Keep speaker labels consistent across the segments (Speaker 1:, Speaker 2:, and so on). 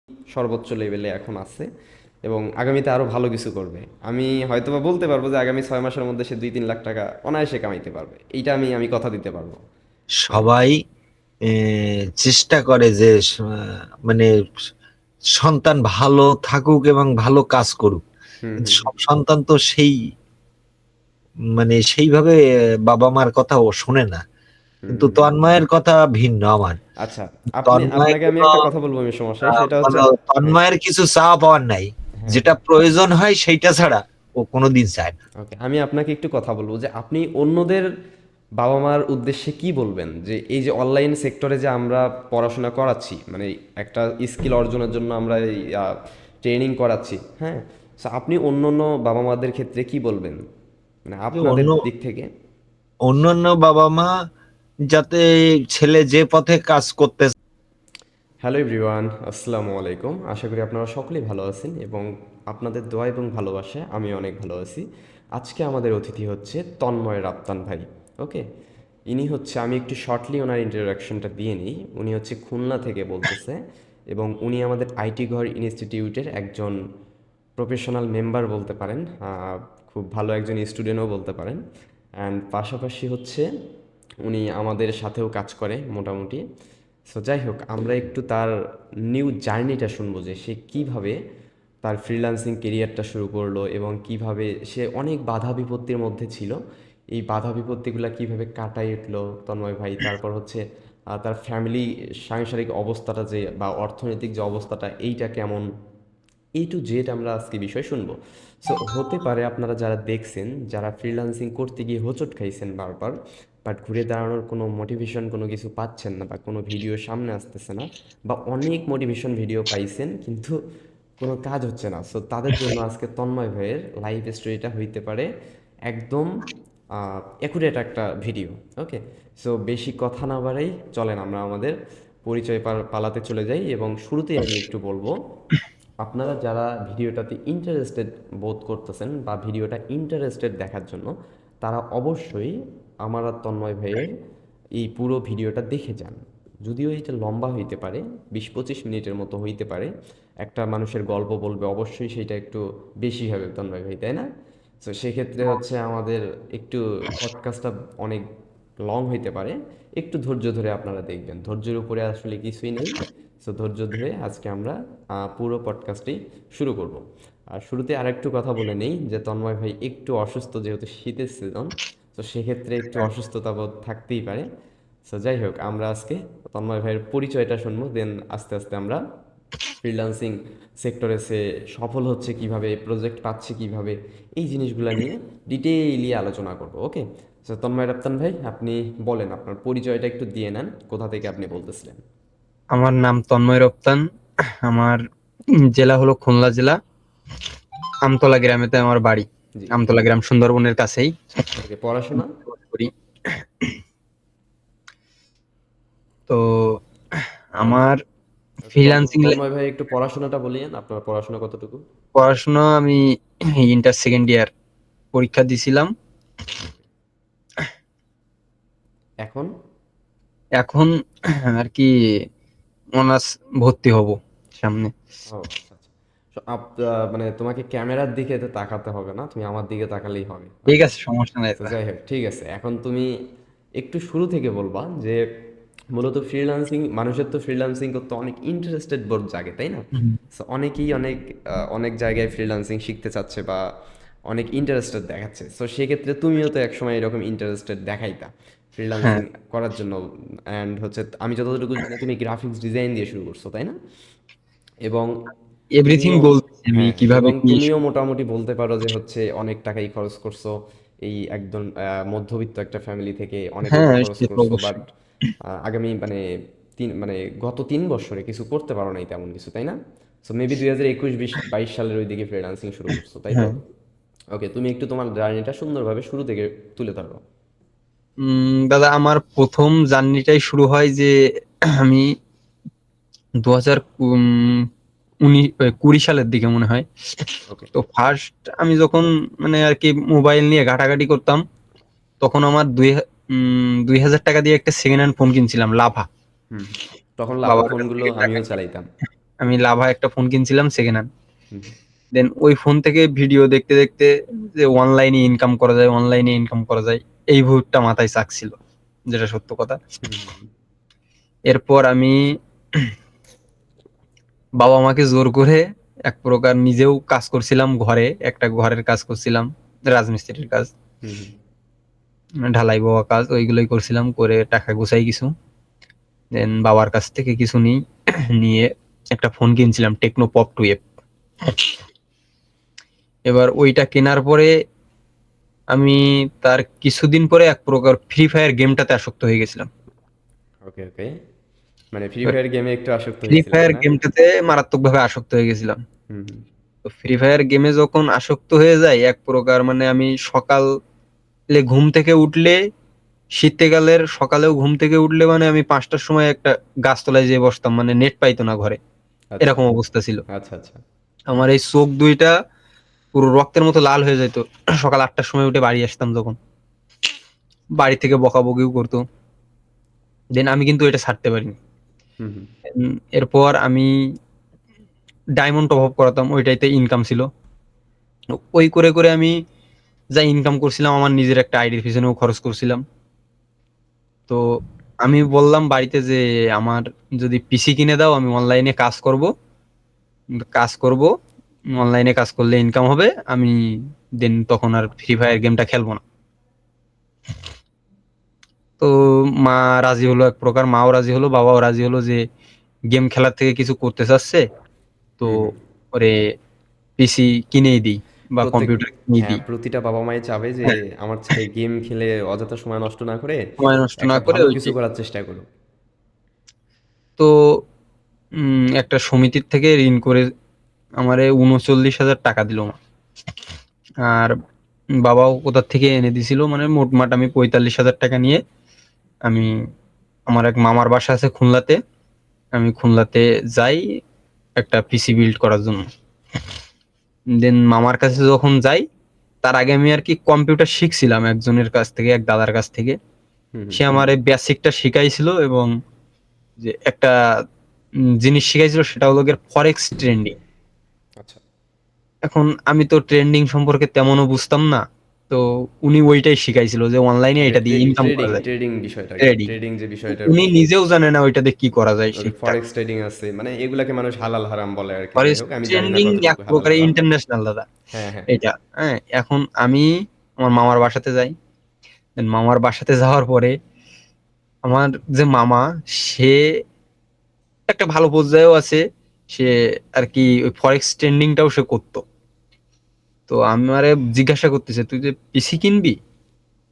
Speaker 1: সর্বোচ্চ লেভেলে এখন আছে এবং আগামীতে আরও ভালো কিছু করবে। আমি হয়তোবা বলতে পারবো যে আগামী 6 মাসের মধ্যে সে 2-3 লাখ টাকা অনায়াসে কামাইতে পারবে, এইটা আমি কথা দিতে পারবো। হ্যাঁ।
Speaker 2: সবাই চেষ্টা করে যে মানে সন্তান ভালো থাকুক এবং ভালো কাজ করুক,
Speaker 1: হুম
Speaker 2: কিন্তু
Speaker 1: হুম হুম
Speaker 2: সব সন্তান তো সেইভাবে বাবা মার কথা ও শোনে না।
Speaker 1: হুম
Speaker 2: কিন্তু
Speaker 1: হুম।
Speaker 2: তন্ময়ের কথা ভিন্ন আমার।
Speaker 1: আচ্ছা,
Speaker 2: তন্ময়
Speaker 1: আপনাকে আমি
Speaker 2: কোনো
Speaker 1: একটা কথা বলবো, আমি সমস্যায় সেটা হচ্ছে।
Speaker 2: কোনো
Speaker 1: হ্যাঁ
Speaker 2: তন্ময়ের কিছু চাওয়া পাওয়ার নাই।
Speaker 1: হ্যাঁ
Speaker 2: যেটা প্রয়োজন হয় সেইটা ছাড়া ও কোনোদিন চায় না।
Speaker 1: ওকে, আমি আপনাকে একটু কথা বলবো যে আপনি অন্যদের বাবা মার উদ্দেশ্যে কি বলবেন, যে এই যে অনলাইন সেক্টরে যে আমরা পড়াশোনা করাচ্ছি, মানে একটা স্কিল অর্জনের জন্য আমরা এই ট্রেনিং করাচ্ছি, হ্যাঁ। সো আপনি অন্য অন্য বাবা মাদের ক্ষেত্রে কি বলবেন, মানে
Speaker 2: যে
Speaker 1: আপনাদের
Speaker 2: অন্য
Speaker 1: দিক থেকে।
Speaker 2: অন্যান্য বাবা মা যাতে ছেলে যে পথে কাজ করতে।
Speaker 1: হ্যালো এভরিওয়ান, আসসালামু আলাইকুম। আশা করি আপনারা সকলেই ভালো আছেন এবং আপনাদের দোয়া এবং ভালোবাসায় আমি অনেক ভালো আছি। আজকে আমাদের অতিথি হচ্ছে তন্ময় রাপ্তান ভাই। ওকে, ইনি হচ্ছে, আমি একটু শর্টলি ওনার ইন্ট্রোডাকশনটা দিয়ে নিই। উনি হচ্ছে খুলনা থেকে বলতেছে এবং উনি আমাদের আইটি ঘর ইনস্টিটিউটের একজন প্রফেশনাল মেম্বার বলতে পারেন, খুব ভালো একজন স্টুডেন্টও বলতে পারেন। অ্যান্ড পাশাপাশি হচ্ছে উনি আমাদের সাথেও কাজ করে মোটামুটি। সো যাই হোক, আমরা একটু তার নিউ জার্নিটা শুনবো যে সে কিভাবে তার ফ্রিল্যান্সিং কেরিয়ারটা শুরু করলো এবং কিভাবে সে অনেক বাধা বিপত্তির মধ্যে ছিল, এই বাধা বিপত্তিগুলো কিভাবে কাটাই উঠলো তন্ময় ভাই। তারপর হচ্ছে তার ফ্যামিলি সাংসারিক অবস্থাটা যে বা অর্থনৈতিক যে অবস্থাটা এইটা কেমন, A to Z আমরা আজকে বিষয় শুনবো। সো হতে পারে আপনারা যারা দেখছেন, যারা ফ্রিল্যান্সিং করতে গিয়ে হোঁচট খাইছেন বারবার, বাট ঘুরে দাঁড়ানোর কোনো মোটিভেশন কোনো কিছু পাচ্ছেন না বা কোনো ভিডিও সামনে আসতেছে না, বা অনেক মোটিভেশন ভিডিও পাইছেন কিন্তু কোনো কাজ হচ্ছে না, সো তাদের জন্য আজকে তন্ময় ভাইয়ের লাইফ স্টোরিটা হইতে পারে একদম অ্যাকুরেট একটা ভিডিও। ওকে, সো বেশি কথা না বাড়াই, চলেন আমরা আমাদের পরিচয় পালাতে চলে যাই। এবং শুরুতেই আমি একটু বলবো, আপনারা যারা ভিডিওটাতে ইন্টারেস্টেড বোধ করতেছেন বা ভিডিওটা ইন্টারেস্টেড দেখার জন্য, তারা অবশ্যই আমার আর তন্ময় ভাইয়ের এই পুরো ভিডিওটা দেখে যান। যদিও এটা লম্বা হইতে পারে, 20-25 মিনিটের মতো হইতে পারে, একটা মানুষের গল্প বলবে, অবশ্যই সেটা একটু বেশি হবে তন্ময় ভাই, তাই না? সো সেক্ষেত্রে হচ্ছে আমাদের একটু পডকাস্টটা অনেক লং হইতে পারে। একটু ধৈর্য ধরে আপনারা দেখবেন, ধৈর্যের উপরে আসলে কিছুই নেই। সো ধৈর্য ধরে আজকে আমরা পুরো পডকাস্টটি শুরু করব। আর শুরুতে আরেকটু কথা বলে নেই যে তন্ময় ভাই একটু অসুস্থ, যেহেতু শীতের সিজন, তো সেক্ষেত্রে একটু অসুস্থতা বোধ থাকতেই পারে। সো যাই হোক, আমরা আজকে তন্ময় ভাইয়ের পরিচয়টা শুনবো, দেন আস্তে আস্তে আমরা ফ্রিল্যান্সিং সেক্টরে সে সফল হচ্ছে কিভাবে, প্রজেক্ট পাচ্ছে কিভাবে, এই জিনিসগুলো নিয়ে ডিটেইলি আলোচনা করব। ওকে, সো তন্ময় রপ্তান ভাই, আপনি বলেন, আপনার পরিচয়টা একটু দিয়ে নেন, কোথা থেকে আপনি বলতেছিলেন।
Speaker 3: আমার নাম তন্ময় রপ্তান। আমার জেলা হলো খুলনা জেলা, আমতলা গ্রামেতে আমার বাড়ি।
Speaker 1: জি।
Speaker 3: আমতলা গ্রাম সুন্দরবনের কাছেই।
Speaker 1: ওকে, পড়াশোনা।
Speaker 3: বসবাস করি। তো আমার ফ্রিল্যান্সিং
Speaker 1: তন্ময় ভাই একটু পড়াশোনাটা বলিয়েন, আপনার পড়াশোনা কতটুকু।
Speaker 3: পড়াশোনা আমি ইন্টার সেকেন্ড ইয়ার পরীক্ষা দিছিলাম।
Speaker 1: ওকে ওকে। এখন।
Speaker 3: এখন আর কি অনার্স ভর্তি হব সামনে।
Speaker 1: ও আচ্ছা আচ্ছা। So, মানে তোমাকে ক্যামেরার দিকে তো তাকাতে হবে না, তুমি আমার দিকে তাকালেই হবে।
Speaker 3: ঠিক
Speaker 1: ওকে।
Speaker 3: আছে, সমস্যা নাই
Speaker 1: তো
Speaker 3: দাদা।
Speaker 1: যাই হোক, ঠিক আছে, এখন তুমি একটু শুরু থেকে বলবা যে মূলত ফ্রিল্যান্সিং, মানুষের তো ফ্রিল্যান্সিং করতে অনেক ইন্টারেস্টেড বোধ জাগে, তাই না?
Speaker 3: হুম।
Speaker 1: সো অনেকেই অনেক অনেক জায়গায় ফ্রিল্যান্সিং শিখতে চাচ্ছে বা অনেক ইন্টারেস্টেড দেখাচ্ছে। সো সেক্ষেত্রে তুমিও তো একসময় এরকম ইন্টারেস্টেড দেখাইতা
Speaker 3: হ্যাঁ,
Speaker 1: ফ্রিল্যান্সিং করার জন্য। অ্যান্ড হচ্ছে আমি যতটুকু জানি তুমি গ্রাফিক্স ডিজাইন দিয়ে শুরু করছো, তাই না? এবং
Speaker 3: এভরিথিং
Speaker 1: তুমিও,
Speaker 3: বলতেছি আমি
Speaker 1: হ্যাঁ,
Speaker 3: কিভাবে
Speaker 1: এবং
Speaker 3: কি।
Speaker 1: তুমিও মোটামুটি বলতে পারো যে হচ্ছে অনেক টাকাই খরচ করছো, এই একদম মধ্যবিত্ত একটা ফ্যামিলি থেকে অনেক টাকা
Speaker 3: হ্যাঁ,
Speaker 1: খরচ
Speaker 3: সে তো
Speaker 1: করছো, বাট
Speaker 3: অবশ্যই।
Speaker 1: আগামী মানে মানে গত 3 বছরে কিছু করতে পারো নাই তেমন কিছু, তাই না? সো মেবি 2021-22 সালের ওই দিকে ফ্রিল্যান্সিং শুরু করছো, তাই তো?
Speaker 3: হ্যাঁ।
Speaker 1: ওকে, তুমি একটু তোমার জার্নিটা সুন্দরভাবে শুরু থেকে তুলে ধরো।
Speaker 3: দাদা, আমার প্রথম জার্নিটাই শুরু হয় যে আমি 2019 20 সালের দিকে মনে হয়।
Speaker 1: ওকে।
Speaker 3: তো ফার্স্ট আমি যখন মানে আর কি মোবাইল নিয়ে ঘাটাঘাটি করতাম, তখন আমার 2000 টাকা দিয়ে একটা সেকেন্ড হ্যান্ড ফোন কিনছিলাম, লাভা।
Speaker 1: হুম হুম। তখন লাভা
Speaker 3: বাবার কাছ
Speaker 1: ফোনগুলো
Speaker 3: থেকে টাকা
Speaker 1: আমিও
Speaker 3: নিয়ে।
Speaker 1: চালাইতাম।
Speaker 3: আমি লাভা একটা ফোন কিনছিলাম সেকেন্ড হ্যান্ড।
Speaker 1: হুম
Speaker 3: দেন ওই ফোন থেকে ভিডিও দেখতে দেখতে যে অনলাইনে ইনকাম করা যায়, অনলাইনে ইনকাম করা যায়, এই ভূতটা মাথায় চাকছিল, যেটা সত্য কথা।
Speaker 1: হুম হুম
Speaker 3: এরপর আমি বাবা মাকে জোর করে এক প্রকার নিজেও কাজ করছিলাম, ঘরে একটা ঘরের কাজ করছিলাম, রাজমিস্ত্রির কাজ,
Speaker 1: হুম হুম।
Speaker 3: ঢালাই বাবা কাজ, ওইগুলোই করছিলাম, করে টাকা গুছাই কিছু। দেন বাবার কাছ থেকে কিছু নিই, নিয়ে একটা ফোন কিনছিলাম টেকনো পপ 2F। এবার ওইটা কেনার পরে আমি তার কিছুদিন পরে এক প্রকার ফ্রি ফায়ার গেমটাতে আসক্ত হয়ে গেছিলাম।
Speaker 1: ওকে ওকে, মানে ফ্রি ফায়ার গেমে একটু আসক্ত
Speaker 3: ফ্রি
Speaker 1: হয়েছিলেন
Speaker 3: ফায়ার
Speaker 1: না?
Speaker 3: গেমটাতে মারাত্মকভাবে আসক্ত হয়ে গেছিলাম।
Speaker 1: হুম হুম
Speaker 3: তো ফ্রি ফায়ার গেমে যখন আসক্ত হয়ে যায় এক প্রকার, মানে আমি সকালে ঘুম থেকে উঠলে, শীতকালের সকালেও ঘুম থেকে উঠলে মানে আমি 5টার সময় একটা গাছতলায় যেয়ে বসতাম, মানে নেট পাইতো না ঘরে,
Speaker 1: আচ্ছা
Speaker 3: এরকম অবস্থা ছিল।
Speaker 1: আচ্ছা আচ্ছা।
Speaker 3: আমার এই চোখ দুইটা পুরো রক্তের মতো লাল হয়ে যেত সকাল 8টার সময় উঠে বাড়ি আসতাম যখন। বাড়ি থেকে বকাবকিও করতো। দেন আমি কিন্তু এটা ছাড়তে পারিনি।
Speaker 1: হুম হুম
Speaker 3: এরপর আমি ডায়মন্ড টপ আপ করাতাম, ওইটাইতে ইনকাম ছিল। ওই করে করে আমি যা ইনকাম করছিলাম আমার নিজের একটা আইডির পিছনেও খরচ করছিলাম। তো আমি বললাম বাড়িতে যে আমার যদি পিসি কিনে দাও আমি অনলাইনে কাজ করব, কাজ করব, অনলাইনে কাজ করলে ইনকাম হবে, আমি দেন তখন আর ফ্রি ফায়ার গেমটা খেলবো না। তো মা রাজি হলো এক প্রকার, মাও রাজি হলো, বাবাও রাজি হলো যে গেম খেলার থেকে কিছু করতে চাচ্ছে, তো
Speaker 1: হুম হুম।
Speaker 3: ওরে পিসি কিনেই দিই বা
Speaker 1: প্রত্যেক,
Speaker 3: কম্পিউটার কিনেই
Speaker 1: হ্যাঁ
Speaker 3: দিই।
Speaker 1: প্রতিটা বাবা মাই চাবে যে
Speaker 3: হ্যাঁ,
Speaker 1: আমার ছেলে গেম খেলে অযথা সময় নষ্ট না করে
Speaker 3: সময় নষ্ট না
Speaker 1: একটা
Speaker 3: করে
Speaker 1: ভালো কিছু
Speaker 3: ওইটাই।
Speaker 1: করার চেষ্টা করুক।
Speaker 3: তো একটা সমিতির থেকে ঋণ করে আমারে 39,000 টাকা দিল মা। আর বাবাও কোথা থেকে এনে দিছিল, মানে মোটমাট আমি 45,000 টাকা নিয়ে আমি, আমার এক মামার বাসা আছে খুলনাতে, আমি খুলনাতে যাই একটা পিসি বিল্ড করার জন্য। দেন মামার কাছে যখন যাই, তার আগে আমি আর কি কম্পিউটার শিখছিলাম একজনের কাছ থেকে, এক দাদার কাছ থেকে।
Speaker 1: হুম হুম
Speaker 3: সে আমার এই বেসিকটা শিখাইছিল, এবং যে একটা জিনিস শিখাইছিল সেটা হলো গিয়ে ফরেক্স ট্রেন্ডিং।
Speaker 1: আচ্ছা।
Speaker 3: এখন আমি তো ট্রেন্ডিং সম্পর্কে তেমনও বুঝতাম না, তো উনি ওইটাই শিখাইছিল যে অনলাইনে
Speaker 1: ওকে,
Speaker 3: এটা দিয়ে ইনকাম
Speaker 1: ট্রেডিং
Speaker 3: করা যায়।
Speaker 1: ট্রেডিং বিষয়টা আর কি,
Speaker 3: ট্রেডিং,
Speaker 1: ট্রেডিং যে বিষয়টা।
Speaker 3: উনি নিজেও জানে না ওইটা দিয়ে কি করা যায়
Speaker 1: ওকে,
Speaker 3: ঠিকঠাক।
Speaker 1: ফরেক্স ট্রেডিং আছে, মানে এগুলাকে মানুষ হালাল হারাম বলে আর কি, যাই
Speaker 3: ফরেক্স
Speaker 1: হোক আমি জানি না
Speaker 3: ট্রেন্ডিং এক
Speaker 1: কতটুকু হালাল
Speaker 3: প্রকারের
Speaker 1: হারাম।
Speaker 3: ইন্টারন্যাশনাল দাদা
Speaker 1: হ্যাঁ হ্যাঁ।
Speaker 3: এটা। হ্যাঁ, এখন আমি আমার মামার বাসাতে যাই। Then মামার বাসাতে যাওয়ার পরে আমার যে মামা, সে একটা ভালো পর্যায়েও আছে, সে আর কি ওই ফরেক্স ট্রেন্ডিংটাও সে করতো। তো আমারে জিজ্ঞাসা করতেছে তুই যে পিসি কিনবি,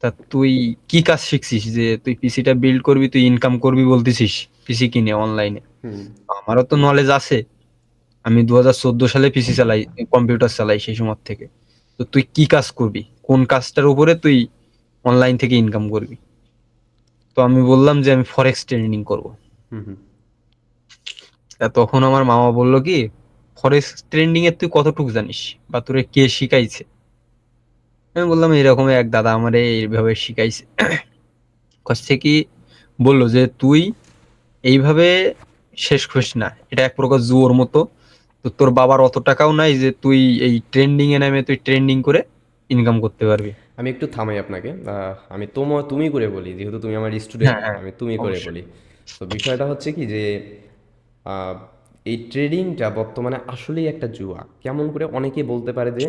Speaker 3: তা তুই কি কাজ শিখছিস যে তুই পিসিটা বিল্ড করবি, তুই ইনকাম করবি বলতেছিস পিসি কিনে অনলাইনে।
Speaker 1: হুম
Speaker 3: আমারও তো নলেজ আছে, আমি 2014 সালে পিসি চালাই, কম্পিউটার চালাই সেই সময় থেকে। তো তুই কি কাজ করবি, কোন কাজটার উপরে তুই অনলাইন থেকে ইনকাম করবি? তো আমি বললাম যে আমি ফরেক্স ট্রেডিং করব।
Speaker 1: হুম হুম।
Speaker 3: তা তখন আমার মামা বলল কি, ফরেক্স ট্রেডিং এর তুই কতটুকু জানিস বা তোরে কে শিখাইছে? আমি বললাম এরকম এক দাদা আমারে এইভাবে শিখাইছে। কাছে কি বললো যে তুই এইভাবে শেষ করিস না, এটা এক প্রকার জুয়োর মতো। তো তোর বাবার অত টাকাও নাই যে তুই এই ট্রেন্ডিং এ নামে তুই ট্রেন্ডিং করে ইনকাম করতে পারবি।
Speaker 1: আমি একটু থামাই আপনাকে, আমি তুমি করে বলি, যেহেতু তুমি আমার
Speaker 3: হ্যাঁ
Speaker 1: স্টুডেন্ট
Speaker 3: হ্যাঁ,
Speaker 1: আমি তুমি করে
Speaker 3: অবশ্যই।
Speaker 1: বলি। তো বিষয়টা হচ্ছে কি যে আহ, এই ট্রেডিংটা বর্তমানে আসলেই একটা জুয়া। কেমন করে অনেকেই বলতে পারে যে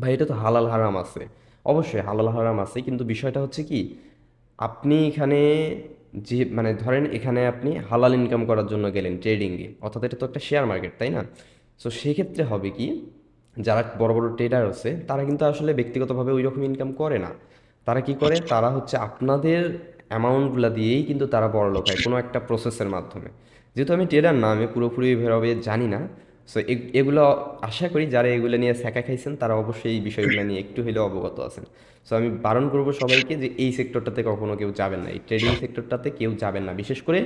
Speaker 1: ভাই এটা তো হালাল হারাম আছে। অবশ্যই হালাল হারাম আছে, কিন্তু বিষয়টা হচ্ছে কি, আপনি এখানে যে মানে ধরেন এখানে আপনি হালাল ইনকাম করার জন্য গেলেন ট্রেডিংয়ে, অর্থাৎ এটা তো একটা শেয়ার মার্কেট তাই না? সো সেক্ষেত্রে হবে কি, যারা বড় বড় ট্রেডার আছে তারা কিন্তু আসলে ব্যক্তিগতভাবে ওই রকম ইনকাম করে না। তারা কি করে, তারা হচ্ছে আপনাদের অ্যামাউন্টগুলো দিয়েই কিন্তু তারা বড়লোক হয় কোনো একটা প্রসেসের মাধ্যমে। যেহেতু আমি ট্রেডার না, আমি পুরোপুরি ভাবে জানি না। সো এগুলো আশা করি যারা এগুলো নিয়ে ছ্যাঁকা খাইছেন তারা অবশ্যই এই বিষয়গুলো নিয়ে একটু হলেও অবগত আছেন। সো আমি বারণ করবো সবাইকে যে এই সেক্টরটাতে কখনো কেউ যাবেন না, এই ট্রেডিং সেক্টরটাতে কেউ যাবেন না, বিশেষ করে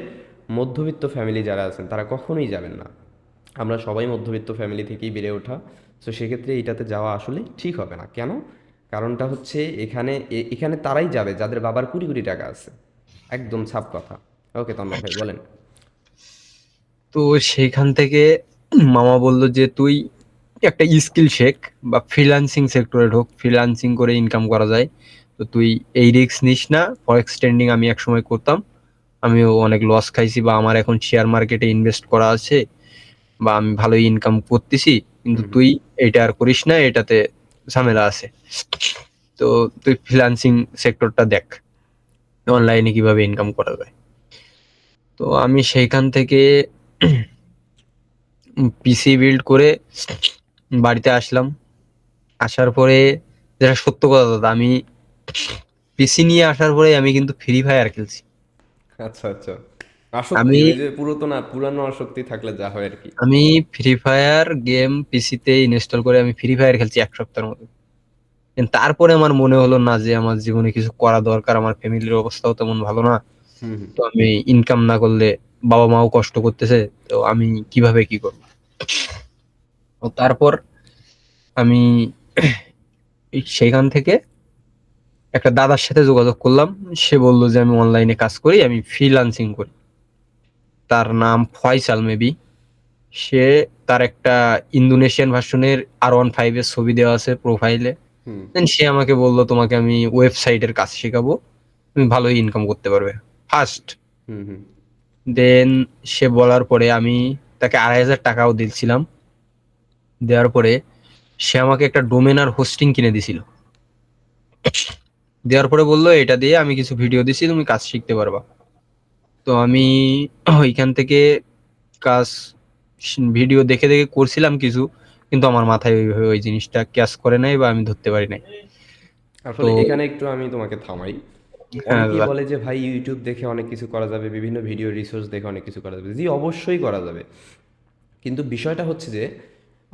Speaker 1: মধ্যবিত্ত ফ্যামিলি যারা আছেন তারা কখনোই যাবেন না। আমরা সবাই মধ্যবিত্ত ফ্যামিলি থেকেই বেড়ে ওঠা। সো সেক্ষেত্রে এইটাতে যাওয়া আসলে ঠিক হবে না। কেন? কারণটা হচ্ছে এখানে এখানে তারাই যাবে যাদের বাবার কোটি কোটি টাকা আছে। একদম ছাপ কথা। ওকে তন্ময় ভাই বলেন।
Speaker 3: তো তো সেখান থেকে মামা বলল যে তুই একটা স্কিল শেখ বা ফ্রিল্যান্সিং সেক্টরে ঢোক, ফ্রিল্যান্সিং করে ইনকাম করা যায়। তো তুই এই রিস্ক নিস না। ফরেক্স ট্রেডিং আমি একসময় করতাম, আমিও অনেক লস খাইছি, বা আমার এখন শেয়ার মার্কেটে ইনভেস্ট করা আছে, বা আমি ভালোই ইনকাম করতেছি, কিন্তু
Speaker 1: হুম,
Speaker 3: তুই এটা আর করিস না, এটাতে ঝামেলা আছে। তো তুই ফ্রিল্যান্সিং সেক্টরটা দেখ, অনলাইনে কিভাবে ইনকাম করা যায়। তো আমি সেইখান থেকে পিসি বিল্ড করে বাড়িতে আসলাম। আসার পরে, যেটা সত্য কথা দাদা, আমি পিসি নিয়ে আসার পরে আমি কিন্তু ফ্রি ফায়ার খেলছি।
Speaker 1: আচ্ছা আচ্ছা, আসক্তি,
Speaker 3: আমি
Speaker 1: ওই যে পুরানো আসক্তি থাকলে যা হয় আর কি।
Speaker 3: আমি ফ্রি ফায়ার গেম পিসিতে ইনস্টল করে আমি ফ্রি ফায়ার খেলছি 1 সপ্তাহের মতো। কিন্তু তারপরে আমার মনে হলো না যে আমার জীবনে কিছু করা দরকার, আমার ফ্যামিলির অবস্থাও তেমন ভালো না।
Speaker 1: হুম হুম।
Speaker 3: তো আমি ইনকাম না করলে বাবা মাও কষ্ট করতেছে, তো আমি কিভাবে কি করবো। তো তারপর আমি সেখান থেকে একটা দাদার সাথে যোগাযোগ করলাম। সে বলল যে আমি অনলাইনে কাজ করি, আমি ফ্রিল্যান্সিং করি। তার নাম ফয়সাল মেবি। সে, তার একটা ইন্দোনেশিয়ান ভার্সনের R15 এর ছবি দেওয়া আছে প্রোফাইলে।
Speaker 1: হুম
Speaker 3: দেন সে আমাকে বলল তোমাকে আমি ওয়েবসাইটের কাজ শেখাবো, তুমি ভালোই ইনকাম করতে পারবে ফার্স্ট।
Speaker 1: হুম হুম।
Speaker 3: দেন সে বলার পরে আমি তাকে 2,500 টাকাও দিচ্ছিলাম। দেওয়ার পরে সে আমাকে একটা ডোমেন আর হোস্টিং কিনে দিছিল। দেওয়ার পরে বললো এটা দিয়ে আমি কিছু ভিডিও দিছি, তুমি কাজ শিখতে পারবা। তো আমি ওইখান থেকে কাজ ভিডিও দেখে দেখে করছিলাম কিছু, কিন্তু আমার মাথায় ওইভাবে ওই জিনিসটা ক্যাচ করে নাই বা আমি ধরতে পারি নাই। তো
Speaker 1: আসলে এখানে একটু আমি তোমাকে থামাই।
Speaker 3: হ্যাঁ
Speaker 1: অনেকেই
Speaker 3: দাদা।
Speaker 1: বলে যে ভাই ইউটিউব দেখে অনেক কিছু করা যাবে, বিভিন্ন ভিডিও রিসোর্স দেখে অনেক কিছু করা যাবে। জি, অবশ্যই করা যাবে, কিন্তু বিষয়টা হচ্ছে যে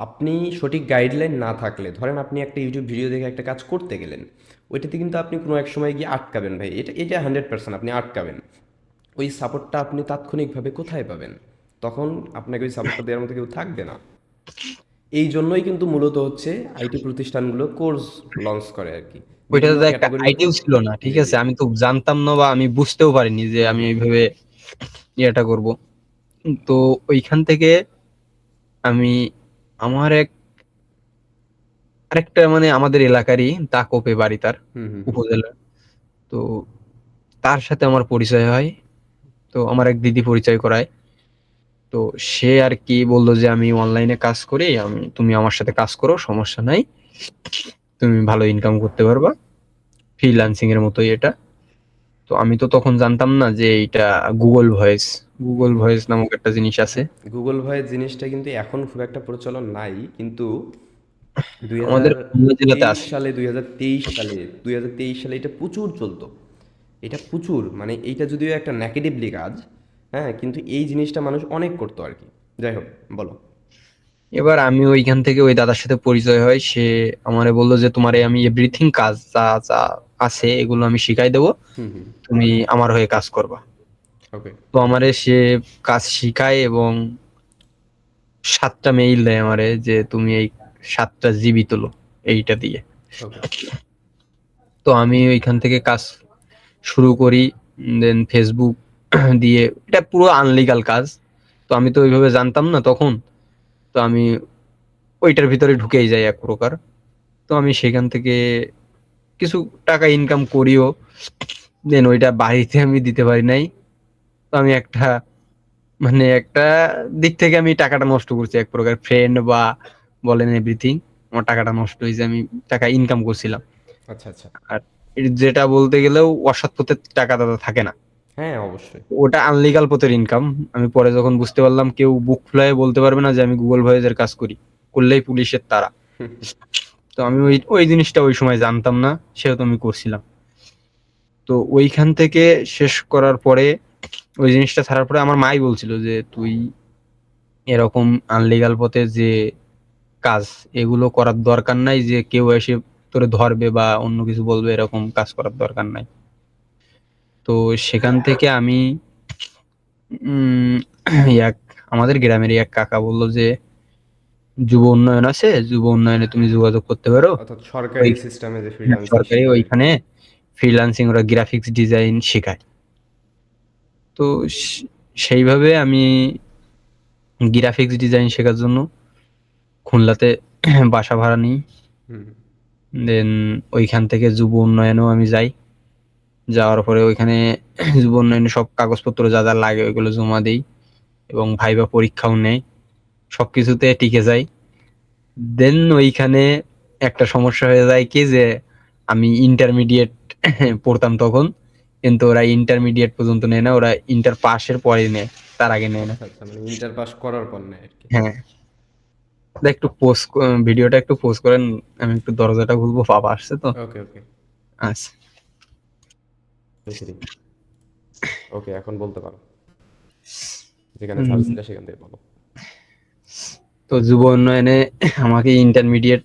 Speaker 1: আপনি সঠিক গাইডলাইন না থাকলে, ধরেন আপনি একটা ইউটিউব ভিডিও দেখে একটা কাজ করতে গেলেন, ওইটাতে কিন্তু আপনি কোনো এক সময় গিয়ে আটকাবেন ভাই, এটা এটা 100% আপনি আটকাবেন। ওই সাপোর্টটা আপনি তাৎক্ষণিকভাবে কোথায় পাবেন? তখন আপনাকে ওই সাপোর্টটা দেওয়ার মতো কেউ থাকবে না। এই জন্যই কিন্তু মূলত হচ্ছে আইটি প্রতিষ্ঠানগুলো কোর্স লঞ্চ করে আর কি, বিভিন্ন
Speaker 3: ওইটাতে একটা
Speaker 1: ক্যাটাগরির উপর।
Speaker 3: আইডিয়াও ছিল না, ঠিক
Speaker 1: জি
Speaker 3: আছে,
Speaker 1: জি।
Speaker 3: আমি তো জানতাম না বা আমি বুঝতেও পারিনি যে
Speaker 1: হুম
Speaker 3: আমি
Speaker 1: হুম
Speaker 3: এইভাবে ইয়েটা করব। তো ওইখান থেকে আমি আমার আরেকটা মানে আমাদের এলাকারই দাকোপে বাড়ি তার,
Speaker 1: হুম হুম হুম।
Speaker 3: উপজেলা। তো তার সাথে আমার পরিচয় হয়। তো আমার এক দিদি পরিচয় করায়। তো সে আর কি বললো যে আমি অনলাইনে কাজ করি, তুমি আমার সাথে কাজ করো, সমস্যা নাই, তুমি ভালো ইনকাম করতে পারবা, ফ্রিল্যান্সিং এর মতোই এটা। তো আমি তো তখন জানতাম না যে এটা গুগল ভয়েস, গুগল ভয়েস নামক একটা জিনিস আছে।
Speaker 1: গুগল ভয়েস জিনিসটা কিন্তু এখন খুব একটা প্রচলন নাই, কিন্তু দুই
Speaker 3: আমাদের
Speaker 1: হাজার
Speaker 3: খুলনা জেলাতে
Speaker 1: তেইশ
Speaker 3: আছে।
Speaker 1: সালে 2023 সালে এটা প্রচুর চলতো। এটা প্রচুর, মানে এইটা যদিও একটা নেগেটিভলি কাজ, হ্যাঁ, কিন্তু এই জিনিসটা মানুষ অনেক করতো আর কি। যাই হোক, বলো।
Speaker 3: এবার আমি ওইখান থেকে ওই দাদার সাথে পরিচয় হয়। সে আমারে বললো যে তোমারে আমি এভরিথিং কাজ যা যা আছে এগুলো আমি শিখাই দেবো,
Speaker 1: হুম হুম।
Speaker 3: তুমি আমার হয়ে কাজ করবা।
Speaker 1: ওকে।
Speaker 3: তো আমারে সে কাজ শিখায় এবং 7টা মেইল দেয় আমারে যে তুমি এই 7টা জিবি তোলো এইটা দিয়ে।
Speaker 1: ওকে।
Speaker 3: তো আমি ওইখান থেকে কাজ শুরু করি। দেন ফেসবুক দিয়ে, এটা পুরো আনলিগাল কাজ। তো আমি তো ওইভাবে জানতাম না তখন। তো আমি ওইটার ভিতরে ঢুকেই যাই এক প্রকার। তো আমি সেখান থেকে কিছু টাকা ইনকাম করিও। দেন ওইটা বাড়িতে আমি দিতে পারি নাই। তো আমি মানে একটা দিক থেকে আমি টাকাটা নষ্ট করছি এক প্রকার, ফ্রেন্ড বা বলেন এভরিথিং, আমার টাকাটা নষ্ট হয়েছে, আমি টাকা ইনকাম করছিলাম।
Speaker 1: আচ্ছা আচ্ছা।
Speaker 3: আর যেটা বলতে গেলেও অসৎ পথে টাকা দাদা থাকে না,
Speaker 1: হ্যাঁ, অবশ্যই।
Speaker 3: ওটা আনলিগাল পথের ইনকাম। আমি পরে যখন বুঝতে পারলাম কেউ বুক ফুলায় বলতে পারবে না যে আমি গুগল ভয়েসের কাজ করি, করলেই পুলিশের তাড়া। তো আমি ওই ওই জিনিসটা ওই সময় জানতাম না, সেহেতু আমি করছিলাম। তো ওইখান থেকে শেষ করার পরে, ওই জিনিসটা ছাড়ার পরে আমার মাই বলছিল যে তুই এরকম আনলিগাল পথে যে কাজ, এগুলো করার দরকার নাই, যে কেউ এসে তোরে ধরবে বা অন্য কিছু বলবে, এরকম কাজ করার দরকার নাই। তো সেখান থেকে আমি উম এক আমাদের গ্রামেরই এক কাকা বললো যে যুব উন্নয়ন আছে, যুব উন্নয়নে তুমি যোগাযোগ করতে পারো।
Speaker 1: অর্থাৎ
Speaker 3: ওই
Speaker 1: সরকারি সিস্টেমে যে ফ্রিল্যান্সিং
Speaker 3: সরকারি
Speaker 1: শেখায় আর কি।
Speaker 3: ওইখানে ফ্রিল্যান্সিং, ওরা গ্রাফিক্স ডিজাইন শেখায়। তো সেইভাবে আমি গ্রাফিক্স ডিজাইন শেখার জন্য খুলনাতে বাসা ভাড়া নিই।
Speaker 1: হুম
Speaker 3: দেন ওইখান থেকে যুব উন্নয়নেও আমি যাই। যাওয়ার পরে ওইখানে যুব উন্নয়নে সব কাগজপত্র যা যা লাগে ওইগুলো জমা দিই এবং ভাইবা পরীক্ষাও নেই, সবকিছুতে টিকে যাই। দেন ওইখানে একটা সমস্যা হয়ে যায় কি যে আমি ইন্টারমিডিয়েট পড়তাম তখন, কিন্তু ওরা ইন্টারমিডিয়েট পর্যন্ত নেয় না, ওরা ইন্টার পাসের পরে নেয়, তার আগে নেয় না।
Speaker 1: আচ্ছা আচ্ছা, মানে ইন্টার পাস করার পর নেয় আর কি।
Speaker 3: হ্যাঁ, দা একটু পোস্ট, ভিডিওটা একটু পোস্ট করেন, আমি একটু দরজাটা খুলবো, বাবা আসছে তো।
Speaker 1: ওকে ওকে,
Speaker 3: আচ্ছা।
Speaker 1: রেখে দিই। ওকে, এখন বলতে পারো, যেখানে
Speaker 3: উম,
Speaker 1: ছাড়ছিলে সেখান থেকে বলো।
Speaker 3: তো যুব উন্নয়নে আমাকে ইন্টারমিডিয়েট